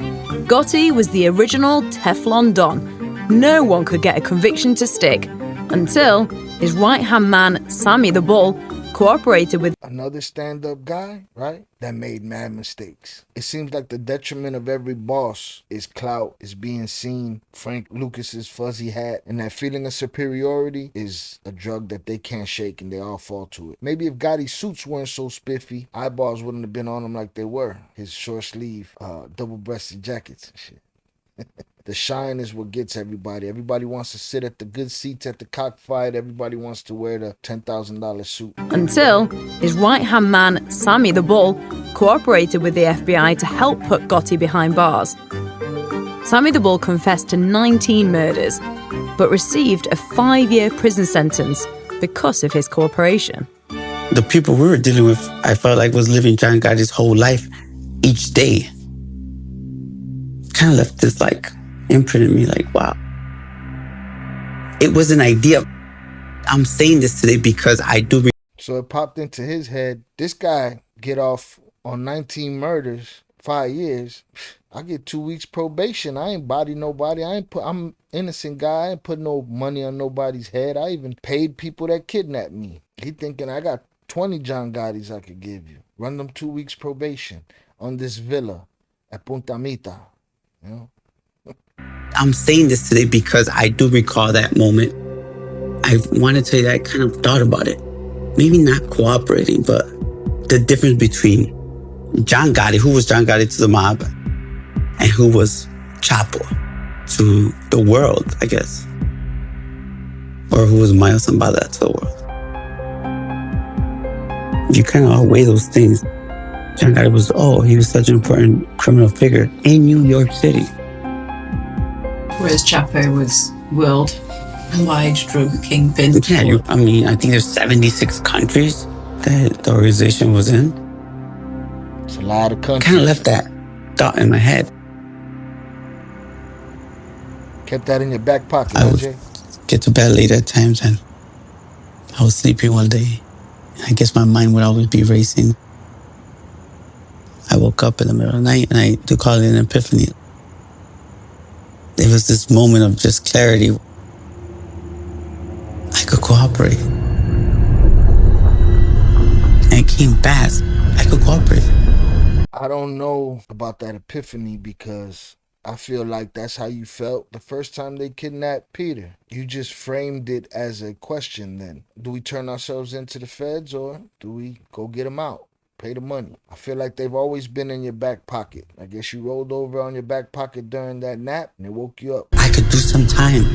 Gotti was the original Teflon Don. No one could get a conviction to stick until his right-hand man, Sammy the Bull, cooperated with another stand-up guy, right? That made mad mistakes. It seems like the detriment of every boss is clout, is being seen, Frank Lucas's fuzzy hat, and that feeling of superiority is a drug that they can't shake and they all fall to it. Maybe if Gotti's suits weren't so spiffy, eyeballs wouldn't have been on him like they were. His short sleeve, double-breasted jackets and shit. The shine is what gets everybody. Everybody wants to sit at the good seats at the cockfight. Everybody wants to wear the $10,000 suit. Until his right-hand man, Sammy the Bull, cooperated with the FBI to help put Gotti behind bars. Sammy the Bull confessed to 19 murders, but received a 5-year prison sentence because of his cooperation. The people we were dealing with, I felt like was living John Gotti's whole life each day. Kind of left this imprint in me wow. It was an idea. I'm saying this today because I do. So it popped into his head, this guy get off on 19 murders, 5 years. I get 2 weeks probation. I ain't body nobody. I'm innocent guy. I ain't put no money on nobody's head. I even paid people that kidnapped me. He thinking I got 20 John Gottis I could give you. Run them 2 weeks probation on this villa at Punta Mita. You know? I'm saying this today because I do recall that moment. I want to tell you that I kind of thought about it. Maybe not cooperating, but the difference between John Gotti, who was John Gotti to the mob, and who was Chapo to the world, I guess. Or who was Miles Zambada to the world. You kind of weigh those things. John Gotti he was such an important criminal figure in New York City. Whereas Chapo was worldwide drug kingpin. Yeah, I think there's 76 countries that the organization was in. It's a lot of countries. Kind of left that thought in my head. Kept that in your back pocket, I would Jay? Get to bed late at times, and I was sleeping one day. I guess my mind would always be racing. I woke up in the middle of the night, and I do call it an epiphany. There was this moment of just clarity. I could cooperate. And it came fast. I could cooperate. I don't know about that epiphany because I feel like that's how you felt the first time they kidnapped Peter. You just framed it as a question then. Do we turn ourselves into the feds or do we go get them out? Pay the money. I feel like they've always been in your back pocket. I guess you rolled over on your back pocket during that nap and it woke you up. I could do some time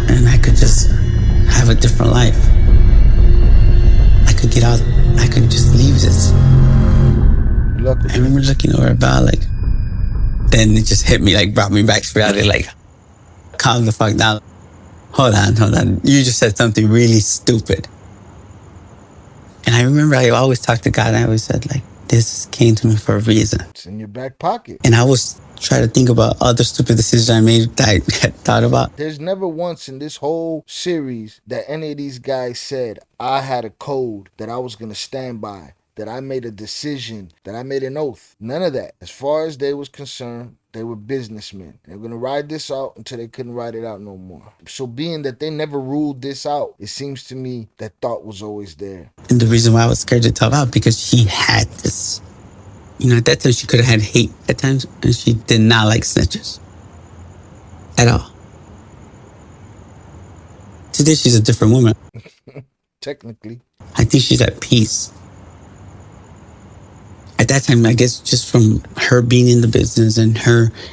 and I could just have a different life. I could get out. I could just leave this. I remember looking over about then it just hit me, brought me back to reality, calm the fuck down. Hold on. You just said something really stupid. And I remember I always talked to God and I always said, this came to me for a reason. It's in your back pocket. And I always try to think about other stupid decisions I made that I had thought about. There's never once in this whole series that any of these guys said, I had a code that I was going to stand by, that I made a decision, that I made an oath. None of that. As far as they was concerned, they were businessmen. They were going to ride this out until they couldn't ride it out no more. So being that they never ruled this out, it seems to me that thought was always there. And the reason why I was scared to tell out, because she had this. At that time, she could have had hate at times, and she did not like snitches. At all. Today, she's a different woman. Technically. I think she's at peace. At that time, I guess just from her being in the business and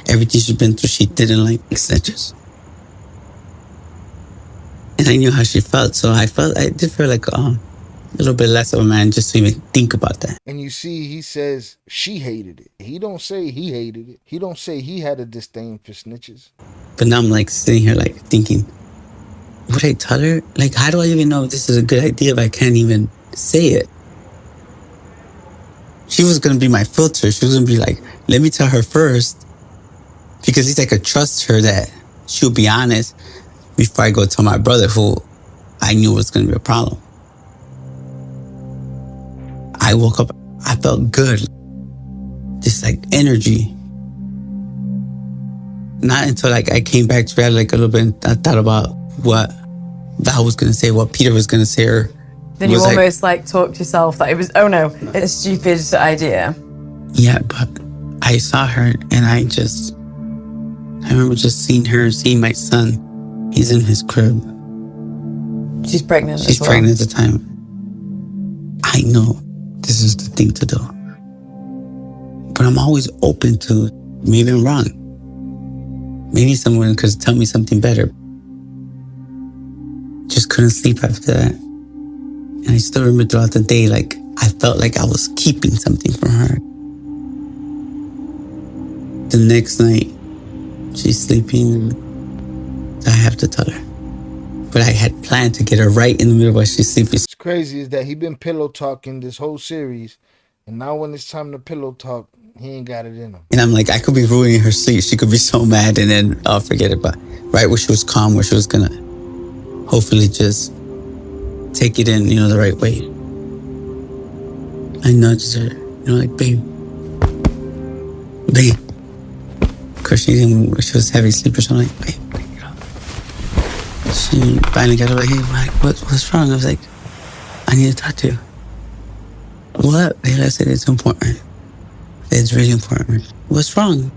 everything she's been through, she didn't like snitches. And I knew how she felt, so I did feel like a little bit less of a man just to even think about that. And you see, he says she hated it. He don't say he hated it. He don't say he had a disdain for snitches. But now I'm sitting here thinking, would I tell her? How do I even know if this is a good idea if I can't even say it? She was going to be my filter. She was going to be let me tell her first. Because at least I could trust her that she'll be honest before I go tell my brother, who I knew was going to be a problem. I woke up, I felt good. This like energy. Not until like I came back to reality like a little bit and I thought about what Val was going to say, what Peter was going to say. Or then you almost like talked yourself that it was, oh no, it's a stupid idea. Yeah, but I saw her and I remember just seeing her, seeing my son. He's in his crib. She's pregnant. She's pregnant at the time. I know this is the thing to do. But I'm always open to maybe I'm wrong. Maybe someone could tell me something better. Just couldn't sleep after that. And I still remember throughout the day, like, I felt like I was keeping something from her. The next night, she's sleeping and I have to tell her. But I had planned to get her right in the middle while she's sleeping. What's crazy is that he been pillow talking this whole series, and now when it's time to pillow talk, he ain't got it in him. And I'm like, I could be ruining her sleep. She could be so mad, and then I'll forget it. But right where she was calm, where she was gonna hopefully just take it in, the right way. I nudged her, like, babe. Of course, she was heavy sleeper, so I'm like, babe. She finally got away. I'm like, what's wrong? I was like, I need to talk to you. What? Babe, I said, it's important. It's really important. What's wrong?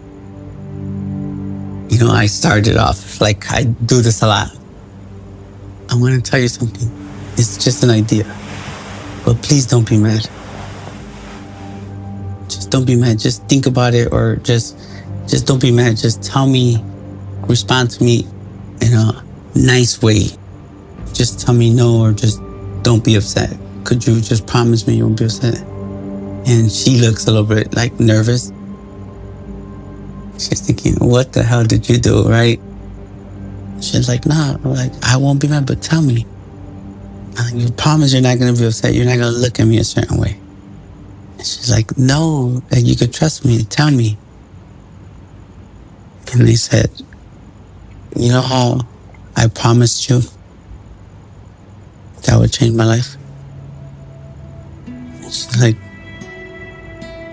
I started off like I do this a lot. I want to tell you something. It's just an idea. But please don't be mad. Just don't be mad. Just think about it, or just don't be mad. Just tell me, respond to me in a nice way. Just tell me no, or just don't be upset. Could you just promise me you won't be upset? And she looks a little bit like nervous. She's thinking, what the hell did you do, right? She's like, nah, I won't be mad, but tell me. You promise you're not going to be upset. You're not going to look at me a certain way. And she's like, no, you could trust me. Tell me. And they said, you know how I promised you that would change my life? And she's like,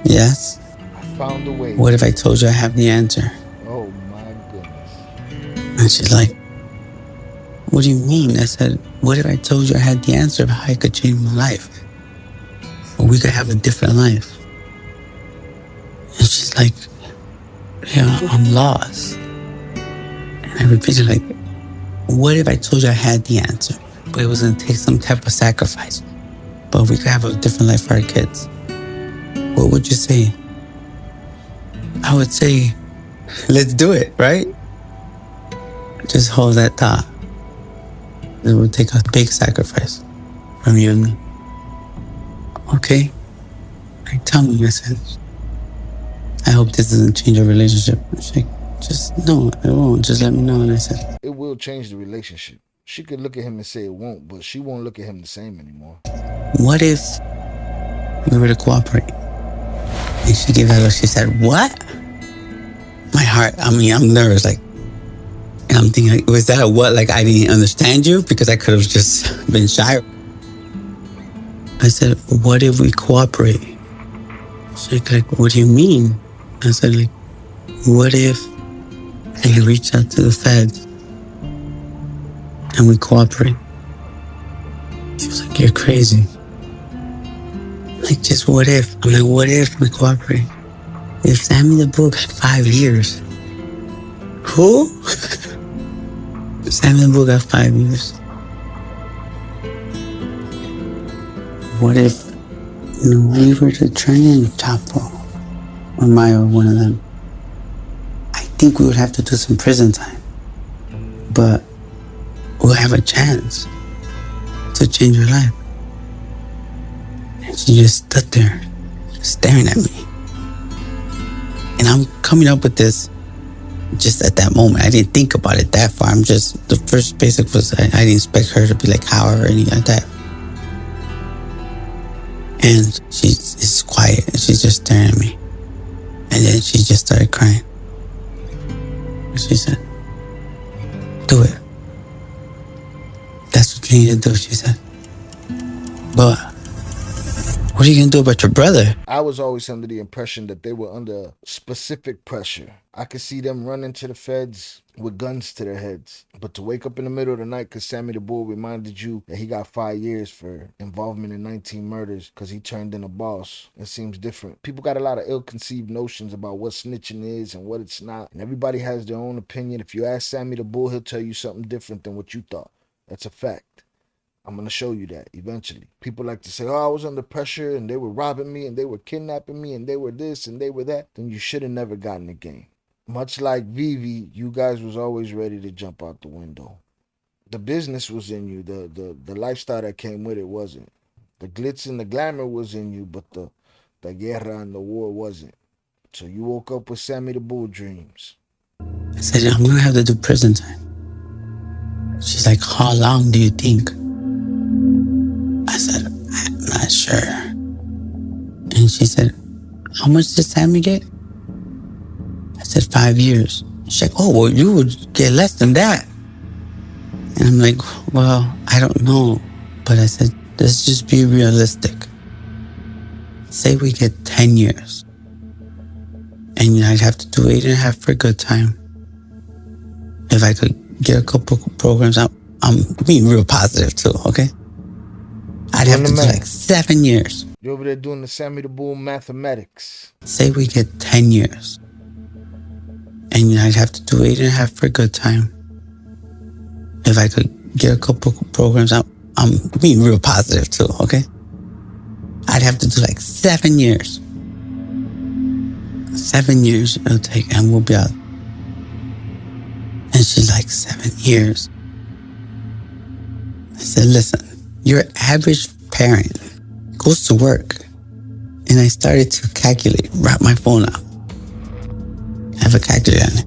yes. I found a way. What if I told you I have the answer? Oh my goodness. And she's like, what do you mean? I said, what if I told you I had the answer of how I could change my life? Or we could have a different life? And she's like, yeah, I'm lost. And I repeated, like, what if I told you I had the answer, but it was going to take some type of sacrifice, but we could have a different life for our kids? What would you say? I would say, let's do it, right? Just hold that thought. It would take a big sacrifice from you and me. Okay? Like, tell me, I said, I hope this doesn't change our relationship. She's like, just, no, it won't. Just let me know. And I said, it will change the relationship. She could look at him and say it won't, but she won't look at him the same anymore. What if we were to cooperate? And she gave that look. She said, what? My heart, I'm nervous, like, and I'm thinking, like, was that a what? Like, I didn't understand you because I could have just been shy. I said, what if we cooperate? She's like, what do you mean? I said, like, what if I reach out to the feds and we cooperate? She was like, you're crazy. Like, just what if? I'm like, what if we cooperate? If Sammy the Bull got 5 years. Who? Sammy the Bull got 5 years. What if we were to turn in Chapo or Maya or one of them? I think we would have to do some prison time. But we'll have a chance to change your life. And she just stood there staring at me. And I'm coming up with this just at that moment. I didn't think about it that far. The first basic was I didn't expect her to be like, how or anything like that. And she's quiet and she's just staring at me. And then she just started crying. She said, do it. That's what you need to do, she said. But what are you going to do about your brother? I was always under the impression that they were under specific pressure. I could see them running to the feds with guns to their heads. But to wake up in the middle of the night because Sammy the Bull reminded you that he got 5 years for involvement in 19 murders because he turned in a boss, it seems different. People got a lot of ill-conceived notions about what snitching is and what it's not. And everybody has their own opinion. If you ask Sammy the Bull, he'll tell you something different than what you thought. That's a fact. I'm going to show you that eventually. People like to say, oh, I was under pressure and they were robbing me and they were kidnapping me and they were this and they were that. Then you should have never gotten the game. Much like Vivi, you guys was always ready to jump out the window. The business was in you. The lifestyle that came with it wasn't. The glitz and the glamour was in you, but the guerra and the war wasn't. So you woke up with Sammy the Bull dreams. I said, I'm going to have to do prison time. She's like, how long do you think? I said, I'm not sure. And she said, how much did Sammy get? I said, 5 years. She's like, oh, well, you would get less than that. And I'm like, well, I don't know. But I said, let's just be realistic. Say we get 10 years. And I'd have to do 8.5 for a good time. If I could get a couple programs out, I'm being real positive too, okay? I'd have to do like 7 years. You're over there doing the Sammy the Bull mathematics. Say we get 10 years. And I'd have to do 8.5 for a good time. If I could get a couple programs out, I'm being real positive too, okay? I'd have to do like 7 years. 7 years it'll take and we'll be out. And she's like, 7 years. I said, listen, your average parent goes to work. And I started to calculate, wrap my phone out. I have a calculator on it.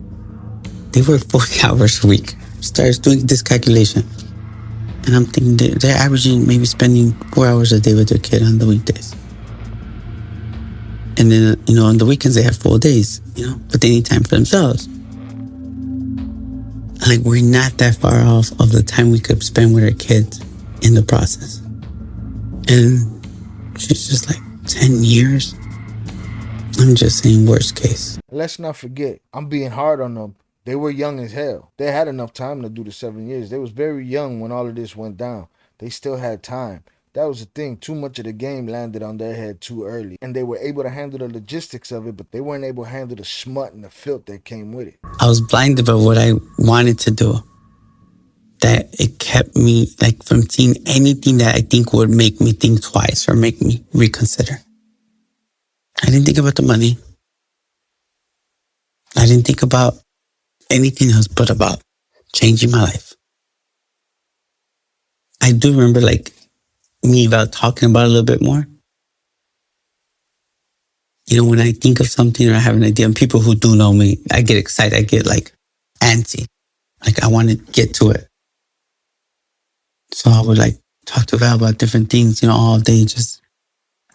They work 40 hours a week. Started doing this calculation. And I'm thinking they're averaging maybe spending 4 hours a day with their kid on the weekdays. And then, on the weekends they have full days, but they need time for themselves. Like, we're not that far off of the time we could spend with our kids in the process. And she's just like, 10 years? I'm just saying worst case. Let's not forget, I'm being hard on them. They were young as hell. They had enough time to do the 7 years. They was very young when all of this went down. They still had time. That was the thing. Too much of the game landed on their head too early. And they were able to handle the logistics of it, but they weren't able to handle the smut and the filth that came with it. I was blinded by what I wanted to do. That it kept me from seeing anything that I think would make me think twice or make me reconsider. I didn't think about the money. I didn't think about anything else but about changing my life. I do remember me about talking about it a little bit more. When I think of something or I have an idea, and people who do know me, I get excited. I get antsy. I want to get to it. So I would talk to Val about different things, all day, just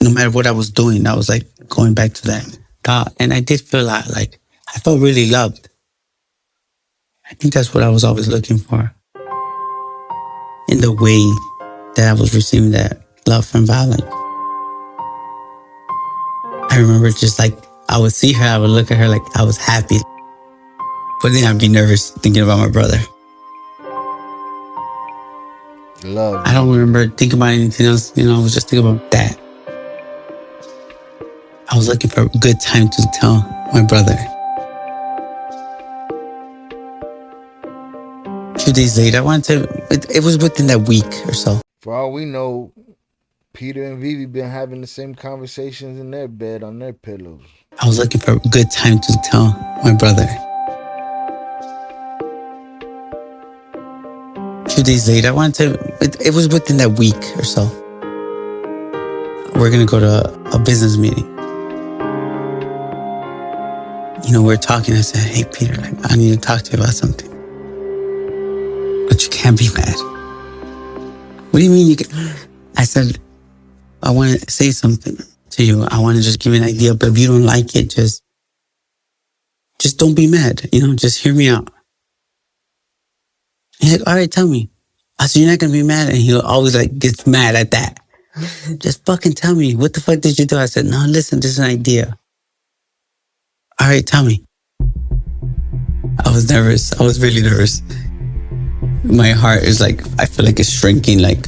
no matter what I was doing, I was going back to that thought. And I did feel I felt really loved. I think that's what I was always looking for. In the way that I was receiving that love from Val. I remember just I would see her, I would look at her I was happy. But then I'd be nervous thinking about my brother. Love. I don't remember thinking about anything else. I was just thinking about that. I was looking for a good time to tell my brother. A few days later, it was within that week or so. For all we know, Peter and Vivi been having the same conversations in their bed on their pillows. I was looking for a good time to tell my brother. A few days later, it was within that week or so. We're going to go to a business meeting. We're talking. I said, hey, Peter, I need to talk to you about something. But you can't be mad. What do you mean you can? I said, I want to say something to you. I want to just give you an idea, but if you don't like it, just just don't be mad. Just hear me out. He's like, all right, tell me. I said, you're not going to be mad? And he'll always gets mad at that. Just fucking tell me. What the fuck did you do? I said, no, listen, this is an idea. All right, tell me. I was nervous. I was really nervous. My heart is I feel like it's shrinking. And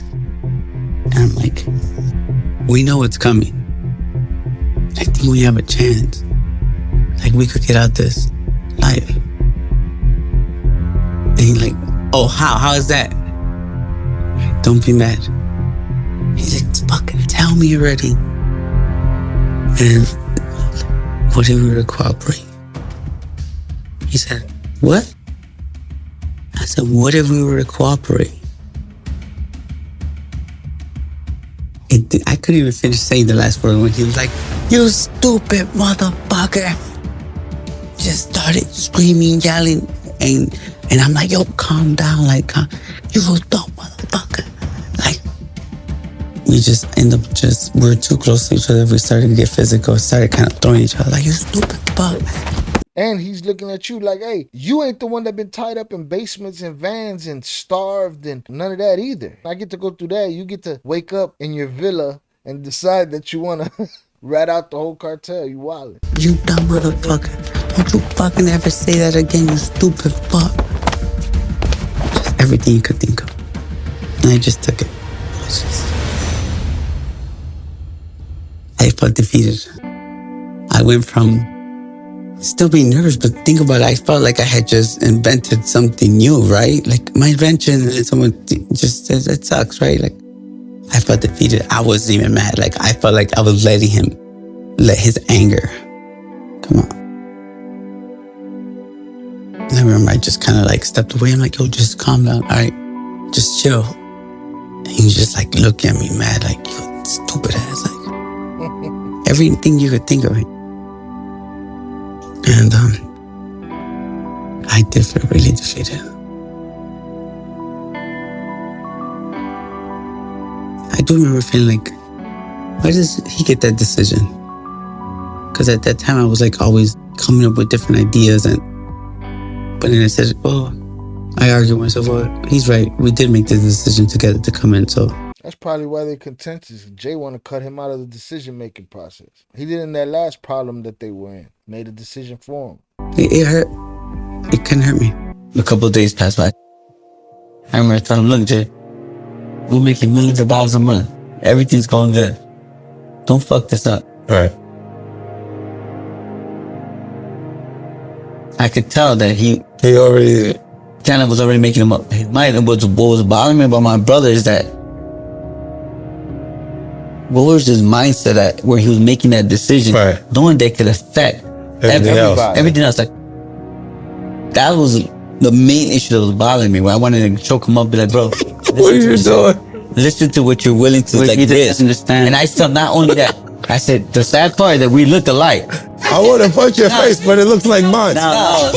I'm like, we know it's coming. I think we have a chance. We could get out this life. And he's like, oh, how? How is that? Don't be mad. He's like, fucking tell me already. And what if we were to cooperate? He said, what? I said, what if we were to cooperate? I couldn't even finish saying the last word when he was like, you stupid motherfucker. Just started screaming, yelling, and I'm like, yo, calm down, you dumb motherfucker. We just end up we're too close to each other. We started to get physical, started kind of throwing each other you stupid fuck. And he's looking at you like, hey, you ain't the one that been tied up in basements and vans and starved and none of that either. I get to go through that. You get to wake up in your villa and decide that you want to rat out the whole cartel. You wildin'. You dumb motherfucker. Don't you fucking ever say that again, you stupid fuck. Just everything you could think of. And I just took it. I felt defeated. I went from still being nervous, but think about it. I felt like I had just invented something new, right? My invention, and someone just says, it sucks, right? I felt defeated. I wasn't even mad. I felt like I was letting him let his anger come on. And I remember I just kind of stepped away. I'm like, yo, just calm down. All right, just chill. And he was just looking at me mad, you stupid ass. Everything you could think of it. And I did feel really defeated. I do remember feeling why does he get that decision? Because at that time I was always coming up with different ideas, but then I said, I argued with myself, he's right. We did make the decision together to come in, so. That's probably why they're contentious. Jay want to cut him out of the decision-making process. He did in that last problem that they were in. Made a decision for him. It hurt. It couldn't hurt me. A couple of days passed by. I remember telling him, look, Jay, we're making millions of dollars a month. Everything's going good. Don't fuck this up. Right. I could tell that he already kind of was already making him up. His mind what was bothering me about my brother is that what was his mindset at where he was making that decision, right, knowing that could affect everything else. That was the main issue that was bothering me. Where I wanted to choke him up, be like, bro, what are you doing? Listen to what you're willing to this. Understand. And I still, not only that, I said the sad part that we look alike. I want to punch your face, but it looks like mine. No.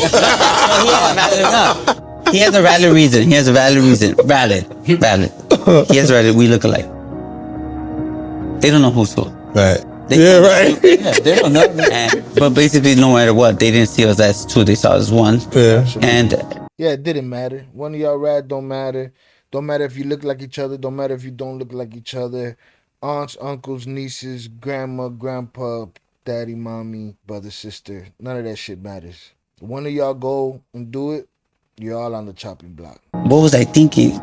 He has a valid reason. Valid. He has a valid. We look alike. They don't know who's who. Right. Right. They don't know. But basically, no matter what, they didn't see us as two. They saw us as one. Yeah. And it didn't matter. One of y'all rad don't matter. Don't matter if you look like each other. Don't matter if you don't look like each other. Aunts, uncles, nieces, grandma, grandpa, daddy, mommy, brother, sister. None of that shit matters. One of y'all go and do it, you're all on the chopping block. What was I thinking?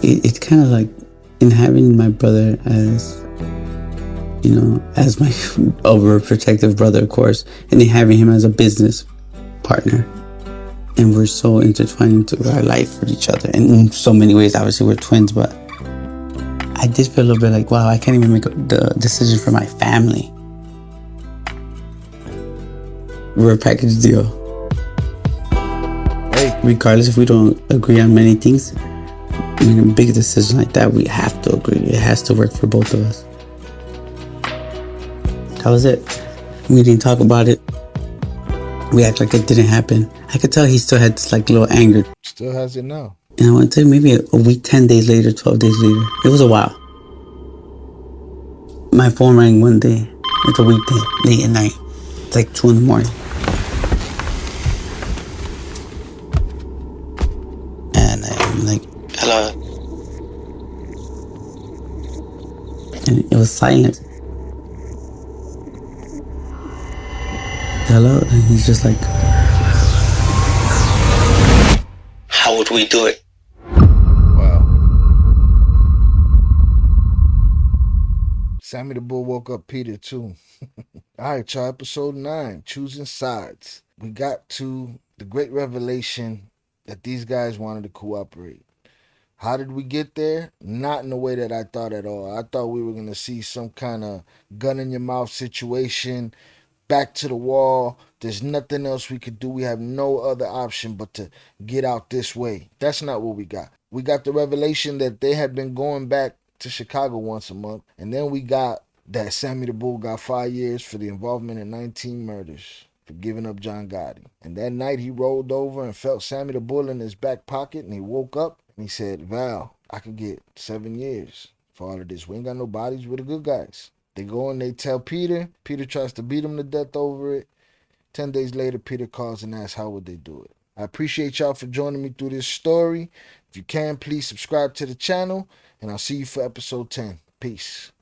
It's kind of like in having my brother as, as my overprotective brother, of course, and then having him as a business partner. And we're so intertwined into our life with each other. And in so many ways, obviously, we're twins, but I did feel a little bit like, wow, I can't even make the decision for my family. We're a package deal. Hey, regardless if we don't agree on many things, in a big decision like that, we have to agree. It has to work for both of us. That was it. We didn't talk about it. We act like it didn't happen. I could tell he still had this little anger. Still has it now. And I want to tell you, maybe a week, 10 days later, 12 days later, it was a while. My phone rang one day. It's a weekday, late at night. It's like 2 in the morning. And I'm like, hello. And it was silent. Hello? And he's just like, how would we do it? Wow. Sammy the Bull woke up Peter too. All right, y'all. Episode 9, Choosing Sides. We got to the great revelation that these guys wanted to cooperate. How did we get there? Not in the way that I thought at all. I thought we were going to see some kind of gun in your mouth situation, back to the wall. There's nothing else we could do. We have no other option but to get out this way. That's not what we got. We got the revelation that they had been going back to Chicago once a month. And then we got that Sammy the Bull got 5 years for the involvement in 19 murders, for giving up John Gotti. And that night he rolled over and felt Sammy the Bull in his back pocket, and he woke up and he said, Val, I could get 7 years for all of this. We ain't got no bodies. We're the good guys. They go and they tell Peter. Peter tries to beat him to death over it. 10 days later, Peter calls and asks how would they do it. I appreciate y'all for joining me through this story. If you can, please subscribe to the channel, and I'll see you for episode 10. Peace.